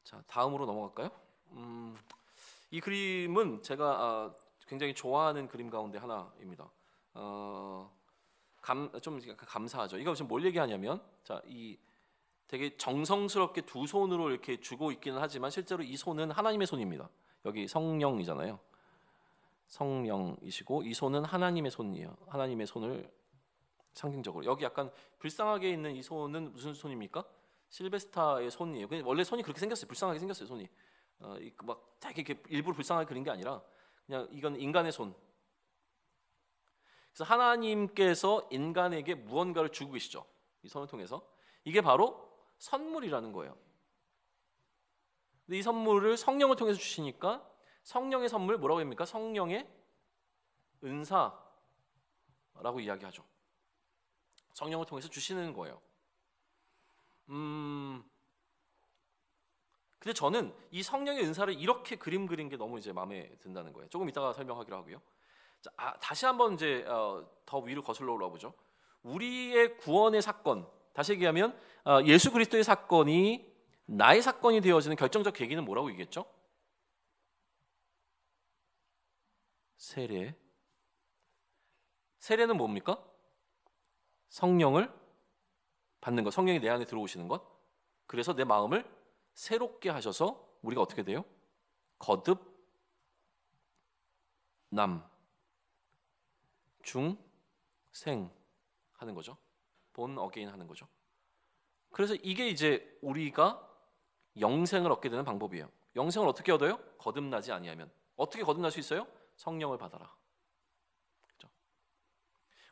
자, 다음으로 넘어갈까요? 이 그림은 제가 굉장히 좋아하는 그림 가운데 하나입니다. 좀 감사하죠. 이거 지금 뭘 얘기하냐면, 자, 이 되게 정성스럽게 두 손으로 이렇게 주고 있기는 하지만 실제로 이 손은 하나님의 손입니다. 여기 성령이잖아요. 성령이시고 이 손은 하나님의 손이에요. 하나님의 손을 상징적으로. 여기 약간 불쌍하게 있는 이 손은 무슨 손입니까? 실베스타의 손이에요. 원래 손이 그렇게 생겼어요. 불쌍하게 생겼어요. 손이 막 되게 이렇게 일부러 불쌍하게 그린 게 아니라 그냥 이건 인간의 손. 그래서 하나님께서 인간에게 무언가를 주고 계시죠. 이 손을 통해서. 이게 바로 선물이라는 거예요. 근데 이 선물을 성령을 통해서 주시니까 성령의 선물 뭐라고 합니까? 성령의 은사라고 이야기하죠. 성령을 통해서 주시는 거예요. 근데 저는 이 성령의 은사를 이렇게 그림 그린 게 너무 이제 마음에 든다는 거예요. 조금 이따가 설명하기로 하고요. 자, 다시 한번 이제 더 위로 거슬러 올라 보죠. 우리의 구원의 사건, 다시 얘기하면 예수 그리스도의 사건이 나의 사건이 되어지는 결정적 계기는 뭐라고 얘기했죠? 세례. 세례는 뭡니까? 성령을 받는 것, 성령이 내 안에 들어오시는 것. 그래서 내 마음을 새롭게 하셔서 우리가 어떻게 돼요? 거듭 남 중생 하는 거죠. 본 어게인 하는 거죠. 그래서 이게 이제 우리가 영생을 얻게 되는 방법이에요. 영생을 어떻게 얻어요? 거듭나지 아니하면. 어떻게 거듭날 수 있어요? 성령을 받아라. 그렇죠?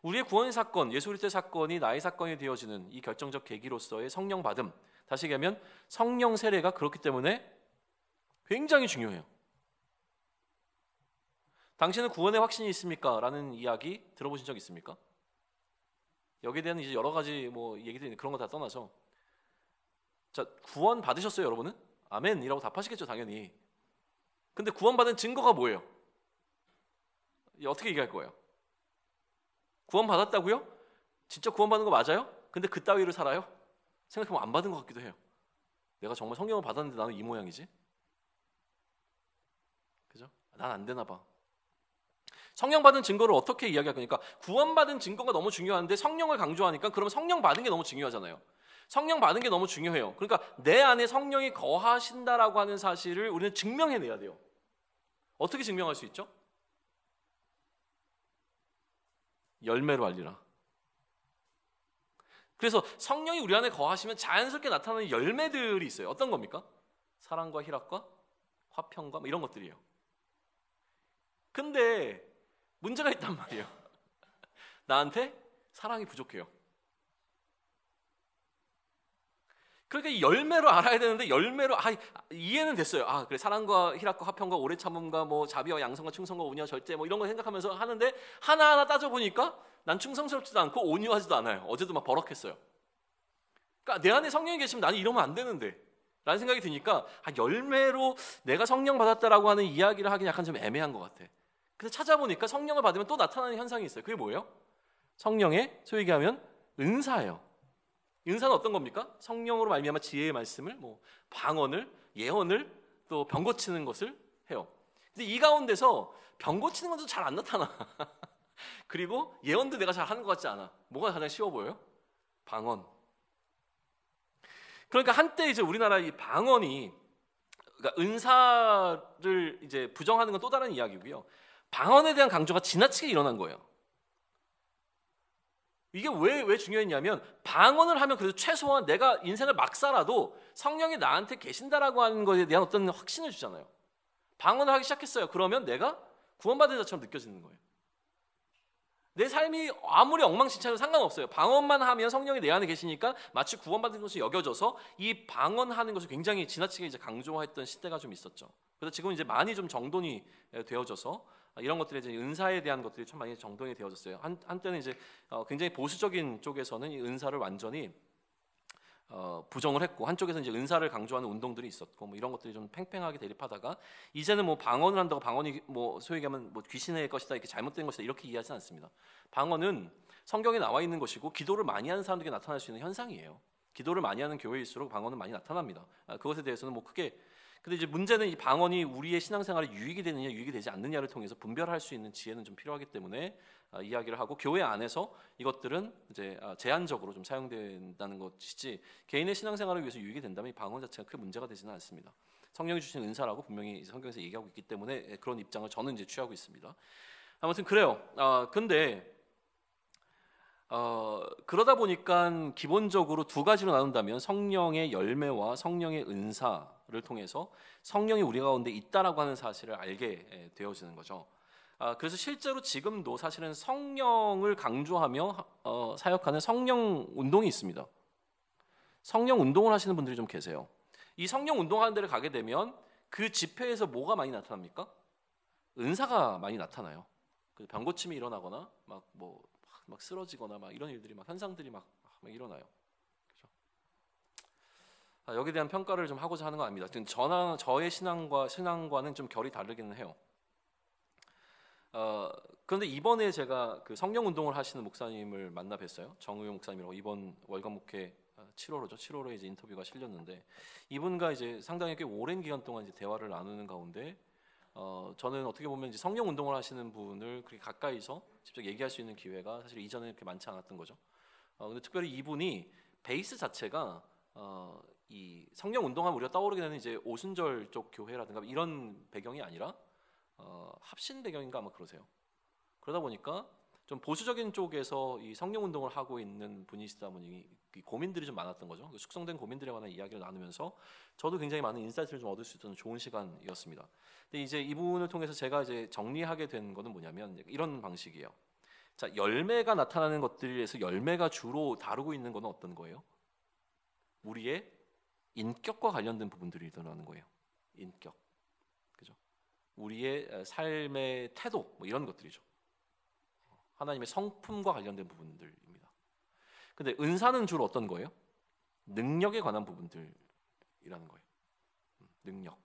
우리의 구원의 사건, 예수 그리스도의 사건이 나의 사건이 되어지는 이 결정적 계기로서의 성령 받음. 다시 얘기하면 성령 세례가 그렇기 때문에 굉장히 중요해요. 당신은 구원의 확신이 있습니까? 라는 이야기 들어보신 적 있습니까? 여기에 대한 이제 여러 가지 뭐 얘기들이 있는데 그런 거 다 떠나서, 자, 구원 받으셨어요, 여러분은? 아멘이라고 답하시겠죠, 당연히. 근데 구원 받은 증거가 뭐예요? 어떻게 얘기할 거예요? 구원 받았다고요? 진짜 구원 받은 거 맞아요? 근데 그따위로 살아요? 생각해보면 안 받은 것 같기도 해요. 내가 정말 성령을 받았는데 나는 이 모양이지? 그죠? 난 안 되나 봐. 성령 받은 증거를 어떻게 이야기할 거니까, 구원 받은 증거가 너무 중요한데 성령을 강조하니까 그러면 성령 받은 게 너무 중요하잖아요. 성령 받은 게 너무 중요해요. 그러니까 내 안에 성령이 거하신다라고 하는 사실을 우리는 증명해내야 돼요. 어떻게 증명할 수 있죠? 열매로 알리라. 그래서 성령이 우리 안에 거하시면 자연스럽게 나타나는 열매들이 있어요. 어떤 겁니까? 사랑과 희락과 화평과 뭐 이런 것들이에요. 근데 문제가 있단 말이에요. 나한테 사랑이 부족해요. 그러니까 이 열매로 알아야 되는데 열매로 이해는 됐어요. 그래, 사랑과 희락과 화평과 오래 참음과 뭐 자비와 양성과 충성과 온유와 절제 뭐 이런 거 생각하면서 하는데 하나하나 따져보니까 난 충성스럽지도 않고 온유하지도 않아요. 어제도 막 버럭했어요. 그러니까 내 안에 성령이 계시면 나는 이러면 안 되는데 라는 생각이 드니까 열매로 내가 성령 받았다라고 하는 이야기를 하긴 약간 좀 애매한 것 같아. 그래서 찾아보니까 성령을 받으면 또 나타나는 현상이 있어요. 그게 뭐예요? 성령의 소위 얘기하면 은사예요. 은사는 어떤 겁니까? 성령으로 말미암아 지혜의 말씀을, 뭐 방언을, 예언을, 또 병 고치는 것을 해요. 근데 이 가운데서 병 고치는 건 좀 잘 안 나타나. 그리고 예언도 내가 잘 하는 것 같지 않아. 뭐가 가장 쉬워 보여요? 방언. 그러니까 한때 이제 우리나라 이 방언이, 그러니까 은사를 이제 부정하는 건 또 다른 이야기고요. 방언에 대한 강조가 지나치게 일어난 거예요. 이게 왜 중요했냐면 방언을 하면 그래도 최소한 내가 인생을 막 살아도 성령이 나한테 계신다라고 하는 것에 대한 어떤 확신을 주잖아요. 방언을 하기 시작했어요. 그러면 내가 구원받은 자처럼 느껴지는 거예요. 내 삶이 아무리 엉망진창해도 상관없어요. 방언만 하면 성령이 내 안에 계시니까 마치 구원받은 것이 여겨져서 이 방언하는 것을 굉장히 지나치게 이제 강조했던 시대가 좀 있었죠. 그래서 지금 이제 많이 좀 정돈이 되어져서 이런 것들에 이제 은사에 대한 것들이 참 많이 정돈이 되어졌어요. 한때는 이제 굉장히 보수적인 쪽에서는 이 은사를 완전히 부정을 했고, 한쪽에서 이제 은사를 강조하는 운동들이 있었고, 뭐 이런 것들이 좀 팽팽하게 대립하다가 이제는 뭐 방언을 한다고 방언이 뭐 소위 얘기하면 뭐 귀신의 것이다, 이렇게 잘못된 것이다, 이렇게 이해하지 않습니다. 방언은 성경에 나와 있는 것이고 기도를 많이 하는 사람들에게 나타날 수 있는 현상이에요. 기도를 많이 하는 교회일수록 방언은 많이 나타납니다. 그것에 대해서는 뭐 크게, 근데 이제 문제는 이 방언이 우리의 신앙생활에 유익이 되느냐 유익이 되지 않느냐를 통해서 분별할 수 있는 지혜는 좀 필요하기 때문에 이야기를 하고, 교회 안에서 이것들은 이제 제한적으로 좀 사용된다는 것이지 개인의 신앙생활을 위해서 유익이 된다면 이 방언 자체가 크게 문제가 되지는 않습니다. 성령이 주신 은사라고 분명히 성경에서 얘기하고 있기 때문에 그런 입장을 저는 이제 취하고 있습니다. 아무튼 그래요. 근데 그러다 보니까 기본적으로 두 가지로 나눈다면 성령의 열매와 성령의 은사를 통해서 성령이 우리 가운데 있다라고 하는 사실을 알게 되어지는 거죠. 그래서 실제로 지금도 사실은 성령을 강조하며 사역하는 성령 운동이 있습니다. 성령 운동을 하시는 분들이 좀 계세요. 이 성령 운동하는 데를 가게 되면 그 집회에서 뭐가 많이 나타납니까? 은사가 많이 나타나요. 병 고침이 일어나거나 막 쓰러지거나 막 이런 일들이 막 현상들이 막 일어나요. 그렇죠? 여기에 대한 평가를 좀 하고자 하는 건 아닙니다. 저의 신앙과는 좀 결이 다르기는 해요. 그런데 이번에 제가 그 성령 운동을 하시는 목사님을 만나 뵀어요. 정우영 목사님이라고. 이번 월간 목회 7월호에 이제 인터뷰가 실렸는데, 이분과 이제 상당히 꽤 오랜 기간 동안 이제 대화를 나누는 가운데 저는 어떻게 보면 이제 성령 운동을 하시는 분을 그렇게 가까이서 직접 얘기할 수 있는 기회가 사실 이전에 그렇게 많지 않았던 거죠. 근데 특별히 이분이 베이스 자체가 이 성령 운동하면 우리가 떠오르게 되는 이제 오순절 쪽 교회라든가 이런 배경이 아니라 합신 배경인가 아마 그러세요. 그러다 보니까 좀 보수적인 쪽에서 이 성령 운동을 하고 있는 분이시다 보니 고민들이 좀 많았던 거죠. 숙성된 고민들에 관한 이야기를 나누면서 저도 굉장히 많은 인사이트를 좀 얻을 수 있던 좋은 시간이었습니다. 근데 이제 이분을 통해서 제가 이제 정리하게 된 거는 뭐냐면 이런 방식이에요. 자, 열매가 나타나는 것들에서 열매가 주로 다루고 있는 거는 어떤 거예요? 우리의 인격과 관련된 부분들이 일어나는 거예요. 인격, 그죠? 우리의 삶의 태도, 뭐 이런 것들이죠. 하나님의 성품과 관련된 부분들입니다. 근데 은사는 주로 어떤 거예요? 능력에 관한 부분들이라는 거예요. 능력,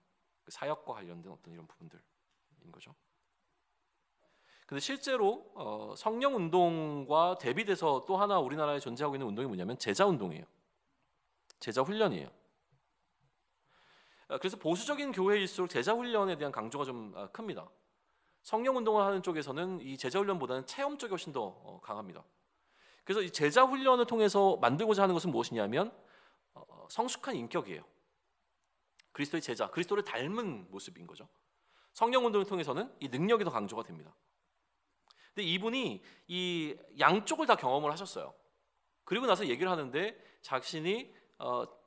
사역과 관련된 어떤 이런 부분들인 거죠. 근데 실제로 성령 운동과 대비돼서 또 하나 우리나라에 존재하고 있는 운동이 뭐냐면 제자 운동이에요. 제자 훈련이에요. 그래서 보수적인 교회일수록 제자 훈련에 대한 강조가 좀 큽니다. 성령 운동을 하는 쪽에서는 이 제자 훈련보다는 체험 쪽이 훨씬 더 강합니다. 그래서 이 제자 훈련을 통해서 만들고자 하는 것은 무엇이냐면 성숙한 인격이에요. 그리스도의 제자, 그리스도를 닮은 모습인 거죠. 성령 운동을 통해서는 이 능력이 더 강조가 됩니다. 근데 이분이 이 양쪽을 다 경험을 하셨어요. 그리고 나서 얘기를 하는데 자신이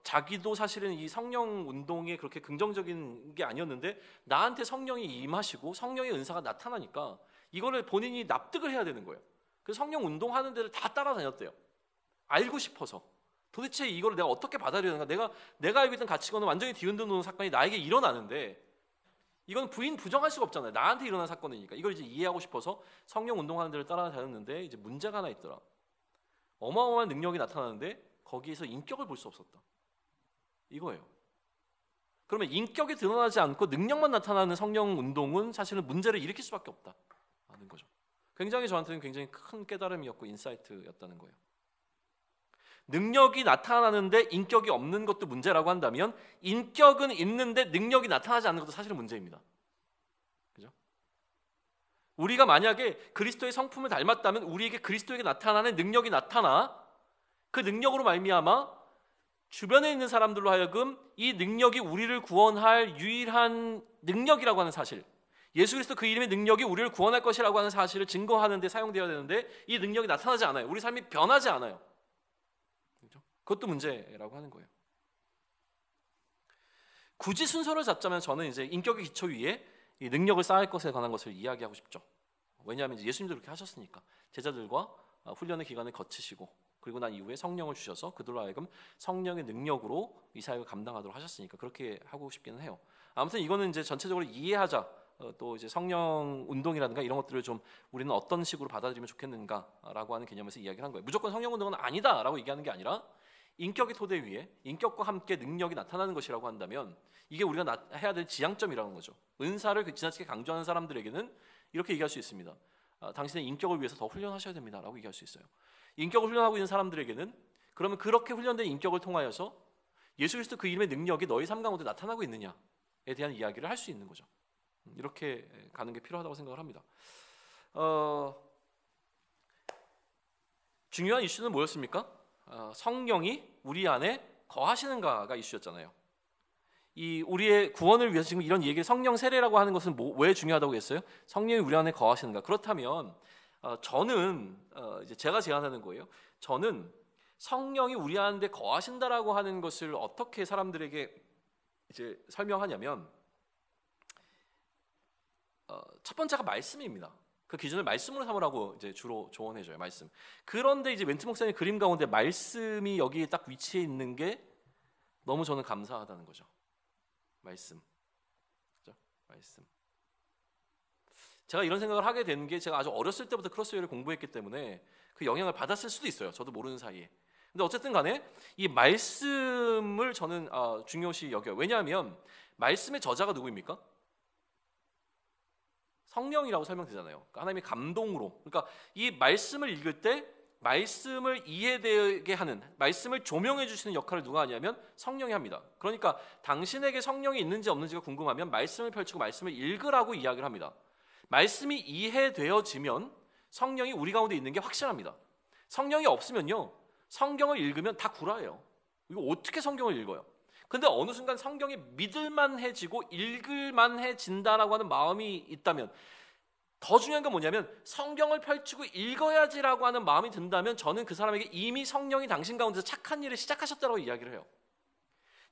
자기도 사실은 이 성령 운동에 그렇게 긍정적인 게 아니었는데 나한테 성령이 임하시고 성령의 은사가 나타나니까 이거를 본인이 납득을 해야 되는 거예요. 그래서 성령 운동하는 데를 다 따라다녔대요. 알고 싶어서. 도대체 이거를 내가 어떻게 받아들여야 되는가? 내가 알고 있던 가치관은 완전히 뒤흔드는 사건이 나에게 일어나는데 이건 부정할 수가 없잖아요. 나한테 일어난 사건이니까. 이걸 이제 이해하고 싶어서 성령 운동하는 데를 따라다녔는데 이제 문제가 하나 있더라. 어마어마한 능력이 나타나는데 거기에서 인격을 볼 수 없었다. 이거예요. 그러면 인격이 드러나지 않고 능력만 나타나는 성령 운동은 사실은 문제를 일으킬 수밖에 없다는 거죠. 굉장히 저한테는 굉장히 큰 깨달음이었고 인사이트였다는 거예요. 능력이 나타나는데 인격이 없는 것도 문제라고 한다면 인격은 있는데 능력이 나타나지 않는 것도 사실은 문제입니다. 그죠? 우리가 만약에 그리스도의 성품을 닮았다면 우리에게 그리스도에게 나타나는 능력이 나타나 그 능력으로 말미암아 주변에 있는 사람들로 하여금 이 능력이 우리를 구원할 유일한 능력이라고 하는 사실, 예수 그리스도 그 이름의 능력이 우리를 구원할 것이라고 하는 사실을 증거하는 데 사용되어야 되는데 이 능력이 나타나지 않아요. 우리 삶이 변하지 않아요. 그렇죠? 그것도 문제라고 하는 거예요. 굳이 순서를 잡자면 저는 이제 인격의 기초 위에 이 능력을 쌓을 것에 관한 것을 이야기하고 싶죠. 왜냐하면 예수님도 그렇게 하셨으니까. 제자들과 훈련의 기간을 거치시고 그리고 난 이후에 성령을 주셔서 그들로 하여금 성령의 능력으로 이 사역을 감당하도록 하셨으니까 그렇게 하고 싶기는 해요. 아무튼 이거는 이제 전체적으로 이해하자. 또 이제 성령 운동이라든가 이런 것들을 좀 우리는 어떤 식으로 받아들이면 좋겠는가라고 하는 개념에서 이야기를 한 거예요. 무조건 성령 운동은 아니다라고 얘기하는 게 아니라 인격의 토대 위에 인격과 함께 능력이 나타나는 것이라고 한다면 이게 우리가 해야 될 지향점이라는 거죠. 은사를 지나치게 강조하는 사람들에게는 이렇게 얘기할 수 있습니다. 당신의 인격을 위해서 더 훈련하셔야 됩니다라고 얘기할 수 있어요. 인격을 훈련하고 있는 사람들에게는 그러면 그렇게 훈련된 인격을 통하여서 예수 그리스도 그 이름의 능력이 너희 삶 가운데 나타나고 있느냐에 대한 이야기를 할 수 있는 거죠. 이렇게 가는 게 필요하다고 생각을 합니다. 중요한 이슈는 뭐였습니까? 성령이 우리 안에 거하시는가가 이슈였잖아요. 이 우리의 구원을 위해서 지금 이런 얘기를 성령 세례라고 하는 것은 왜 중요하다고 했어요? 성령이 우리 안에 거하시는가? 그렇다면 저는 이제 제가 제안하는 거예요. 저는 성령이 우리 안에 거하신다라고 하는 것을 어떻게 사람들에게 이제 설명하냐면 첫 번째가 말씀입니다. 그 기준을 말씀으로 삼으라고 이제 주로 조언해줘요. 말씀. 그런데 이제 멘트 목사님 그림 가운데 말씀이 여기에 딱 위치해 있는 게 너무 저는 감사하다는 거죠. 말씀. 그렇죠? 말씀. 제가 이런 생각을 하게 된 게 제가 아주 어렸을 때부터 크로스웨이를 공부했기 때문에 그 영향을 받았을 수도 있어요. 저도 모르는 사이에. 근데 어쨌든 간에 이 말씀을 저는 중요시 여겨요. 왜냐하면 말씀의 저자가 누구입니까? 성령이라고 설명되잖아요. 그러니까 하나님의 감동으로. 그러니까 이 말씀을 읽을 때 말씀을 이해되게 하는, 말씀을 조명해 주시는 역할을 누가 하냐면 성령이 합니다. 그러니까 당신에게 성령이 있는지 없는지가 궁금하면 말씀을 펼치고 말씀을 읽으라고 이야기를 합니다. 말씀이 이해되어지면 성령이 우리 가운데 있는 게 확실합니다. 성령이 없으면요, 성경을 읽으면 다 구라예요. 이거 어떻게 성경을 읽어요? 근데 어느 순간 성경이 믿을만해지고 읽을만해진다라고 하는 마음이 있다면, 더 중요한 건 뭐냐면 성경을 펼치고 읽어야지라고 하는 마음이 든다면 저는 그 사람에게 이미 성령이 당신 가운데서 착한 일을 시작하셨다고 이야기를 해요.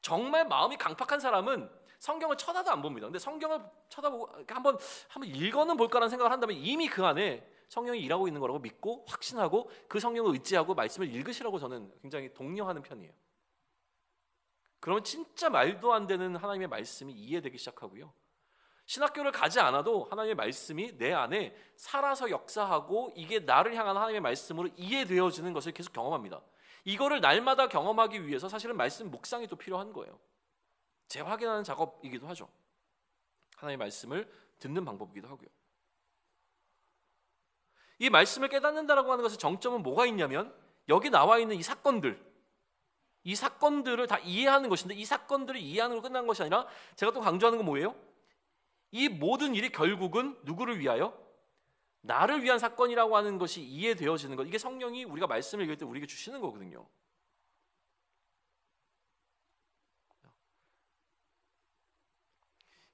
정말 마음이 강팍한 사람은 성경을 쳐다도 안 봅니다. 근데 성경을 쳐다보고 한번 읽어는 볼까라는 생각을 한다면 이미 그 안에 성령이 일하고 있는 거라고 믿고 확신하고 그 성령을 의지하고 말씀을 읽으시라고 저는 굉장히 독려하는 편이에요. 그러면 진짜 말도 안 되는 하나님의 말씀이 이해되기 시작하고요. 신학교를 가지 않아도 하나님의 말씀이 내 안에 살아서 역사하고 이게 나를 향한 하나님의 말씀으로 이해되어지는 것을 계속 경험합니다. 이거를 날마다 경험하기 위해서 사실은 말씀 묵상이 또 필요한 거예요. 재확인하는 작업이기도 하죠. 하나님의 말씀을 듣는 방법이기도 하고요. 이 말씀을 깨닫는다라고 하는 것의 정점은 뭐가 있냐면 여기 나와 있는 이 사건들을 다 이해하는 것인데 이 사건들을 이해하는 걸로 끝난 것이 아니라 제가 또 강조하는 건 뭐예요? 이 모든 일이 결국은 누구를 위하여? 나를 위한 사건이라고 하는 것이 이해되어지는 것. 이게 성령이 우리가 말씀을 읽을 때 우리에게 주시는 거거든요.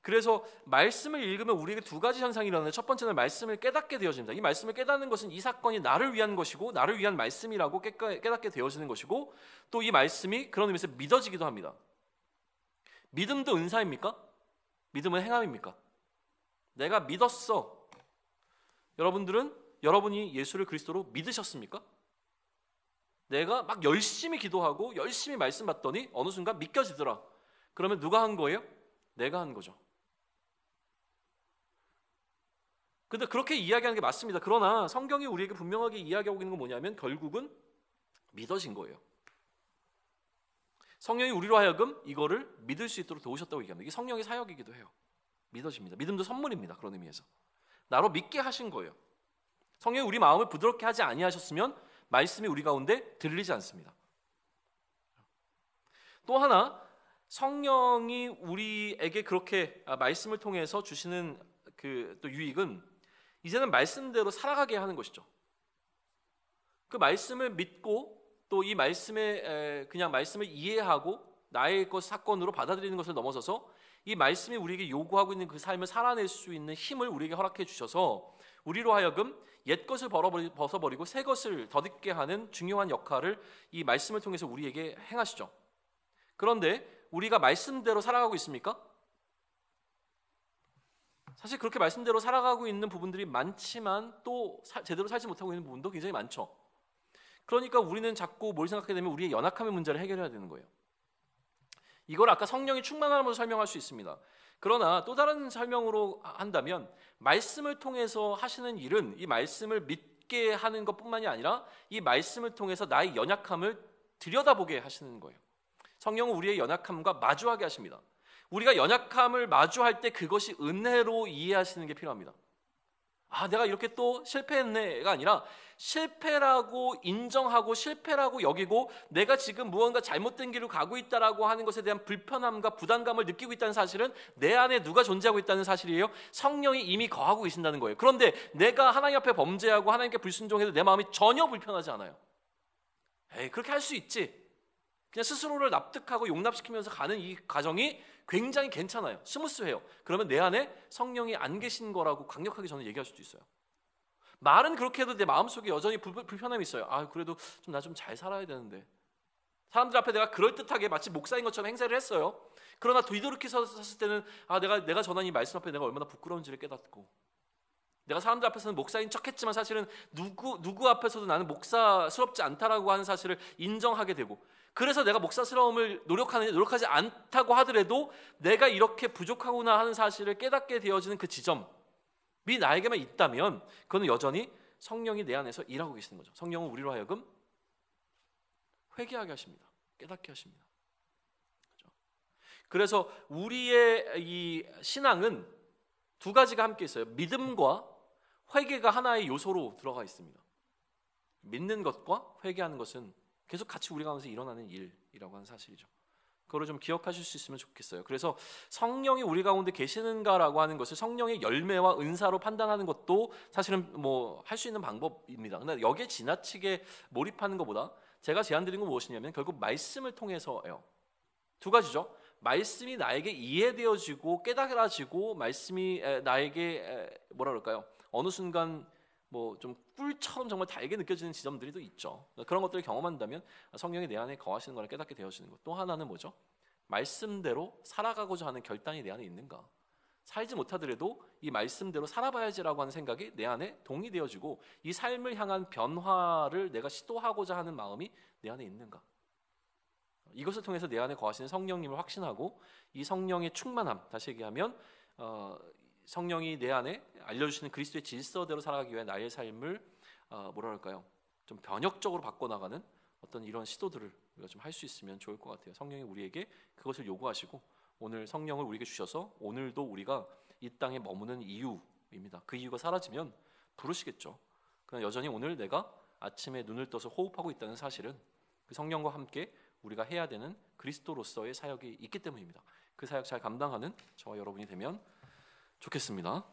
그래서 말씀을 읽으면 우리에게 두 가지 현상이 일어나는데 첫 번째는 말씀을 깨닫게 되어집니다. 이 말씀을 깨닫는 것은 이 사건이 나를 위한 것이고 나를 위한 말씀이라고 깨닫게 되어지는 것이고 또 이 말씀이 그런 의미에서 믿어지기도 합니다. 믿음도 은사입니까? 믿음은 행함입니까? 내가 믿었어. 여러분이 예수를 그리스도로 믿으셨습니까? 내가 막 열심히 기도하고 열심히 말씀 받더니 어느 순간 믿겨지더라. 그러면 누가 한 거예요? 내가 한 거죠. 근데 그렇게 이야기하는 게 맞습니다. 그러나 성경이 우리에게 분명하게 이야기하고 있는 건 뭐냐면 결국은 믿어진 거예요. 성령이 우리로 하여금 이거를 믿을 수 있도록 도우셨다고 얘기합니다. 이게 성령의 사역이기도 해요. 믿어집니다. 믿음도 선물입니다. 그런 의미에서 나로 믿게 하신 거예요. 성령이 우리 마음을 부드럽게 하지 아니하셨으면 말씀이 우리 가운데 들리지 않습니다. 또 하나, 성령이 우리에게 그렇게 말씀을 통해서 주시는 그 또 유익은 이제는 말씀대로 살아가게 하는 것이죠. 그 말씀을 믿고 또 이 말씀에 그냥 말씀을 이해하고 나의 것 사건으로 받아들이는 것을 넘어서서 이 말씀이 우리에게 요구하고 있는 그 삶을 살아낼 수 있는 힘을 우리에게 허락해 주셔서 우리로 하여금 옛 것을 벗어버리고 새 것을 덧입게 하는 중요한 역할을 이 말씀을 통해서 우리에게 행하시죠. 그런데 우리가 말씀대로 살아가고 있습니까? 사실 그렇게 말씀대로 살아가고 있는 부분들이 많지만 또 제대로 살지 못하고 있는 부분도 굉장히 많죠. 그러니까 우리는 자꾸 뭘 생각하게 되면 우리의 연약함의 문제를 해결해야 되는 거예요. 이걸 아까 성령이 충만함으로 설명할 수 있습니다. 그러나 또 다른 설명으로 한다면 말씀을 통해서 하시는 일은 이 말씀을 믿게 하는 것뿐만이 아니라 이 말씀을 통해서 나의 연약함을 들여다보게 하시는 거예요. 성령은 우리의 연약함과 마주하게 하십니다. 우리가 연약함을 마주할 때 그것이 은혜로 이해하시는 게 필요합니다. 내가 이렇게 또 실패했네가 아니라 실패라고 인정하고 실패라고 여기고 내가 지금 무언가 잘못된 길로 가고 있다라고 하는 것에 대한 불편함과 부담감을 느끼고 있다는 사실은 내 안에 누가 존재하고 있다는 사실이에요. 성령이 이미 거하고 계신다는 거예요. 그런데 내가 하나님 앞에 범죄하고 하나님께 불순종해도 내 마음이 전혀 불편하지 않아요. 그렇게 할 수 있지. 그냥 스스로를 납득하고 용납시키면서 가는 이 과정이 굉장히 괜찮아요. 스무스해요. 그러면 내 안에 성령이 안 계신 거라고 강력하게 저는 얘기할 수도 있어요. 말은 그렇게 해도 내 마음속에 여전히 불편함이 있어요. 그래도 나 좀 잘 살아야 되는데. 사람들 앞에 내가 그럴듯하게 마치 목사인 것처럼 행세를 했어요. 그러나 뒤돌이켜 섰을 때는 내가 전한 이 말씀 앞에 내가 얼마나 부끄러운지를 깨닫고, 내가 사람들 앞에서는 목사인 척했지만 사실은 누구 앞에서도 나는 목사스럽지 않다라고 하는 사실을 인정하게 되고, 그래서 내가 목사스러움을 노력하지 않다고 하더라도 내가 이렇게 부족하구나 하는 사실을 깨닫게 되어지는 그 지점이 나에게만 있다면 그건 여전히 성령이 내 안에서 일하고 계시는 거죠. 성령은 우리로 하여금 회개하게 하십니다. 깨닫게 하십니다. 그래서 우리의 이 신앙은 두 가지가 함께 있어요. 믿음과 회개가 하나의 요소로 들어가 있습니다. 믿는 것과 회개하는 것은 계속 같이 우리 가운데서 일어나는 일이라고 하는 사실이죠. 그거를 좀 기억하실 수 있으면 좋겠어요. 그래서 성령이 우리 가운데 계시는가라고 하는 것을 성령의 열매와 은사로 판단하는 것도 사실은 할 수 있는 방법입니다. 근데 여기에 지나치게 몰입하는 것보다 제가 제안드린 건 무엇이냐면 결국 말씀을 통해서예요. 두 가지죠. 말씀이 나에게 이해되어지고 깨달아지고 말씀이 나에게 어느 순간 좀 꿀처럼 정말 달게 느껴지는 지점들이 또 있죠. 그런 것들을 경험한다면 성령이 내 안에 거하시는 걸 깨닫게 되어지는 것. 또 하나는 뭐죠? 말씀대로 살아가고자 하는 결단이 내 안에 있는가? 살지 못하더라도 이 말씀대로 살아봐야지라고 하는 생각이 내 안에 동의되어지고 이 삶을 향한 변화를 내가 시도하고자 하는 마음이 내 안에 있는가? 이것을 통해서 내 안에 거하시는 성령님을 확신하고 이 성령의 충만함, 다시 얘기하면 성령이 내 안에 알려주시는 그리스도의 질서대로 살아가기 위해 나의 삶을 좀 변혁적으로 바꿔나가는 어떤 이런 시도들을 우리가 좀 할 수 있으면 좋을 것 같아요. 성령이 우리에게 그것을 요구하시고 오늘 성령을 우리에게 주셔서 오늘도 우리가 이 땅에 머무는 이유입니다. 그 이유가 사라지면 부르시겠죠. 그러나 여전히 오늘 내가 아침에 눈을 떠서 호흡하고 있다는 사실은 그 성령과 함께 우리가 해야 되는 그리스도로서의 사역이 있기 때문입니다. 그 사역 잘 감당하는 저와 여러분이 되면 좋겠습니다.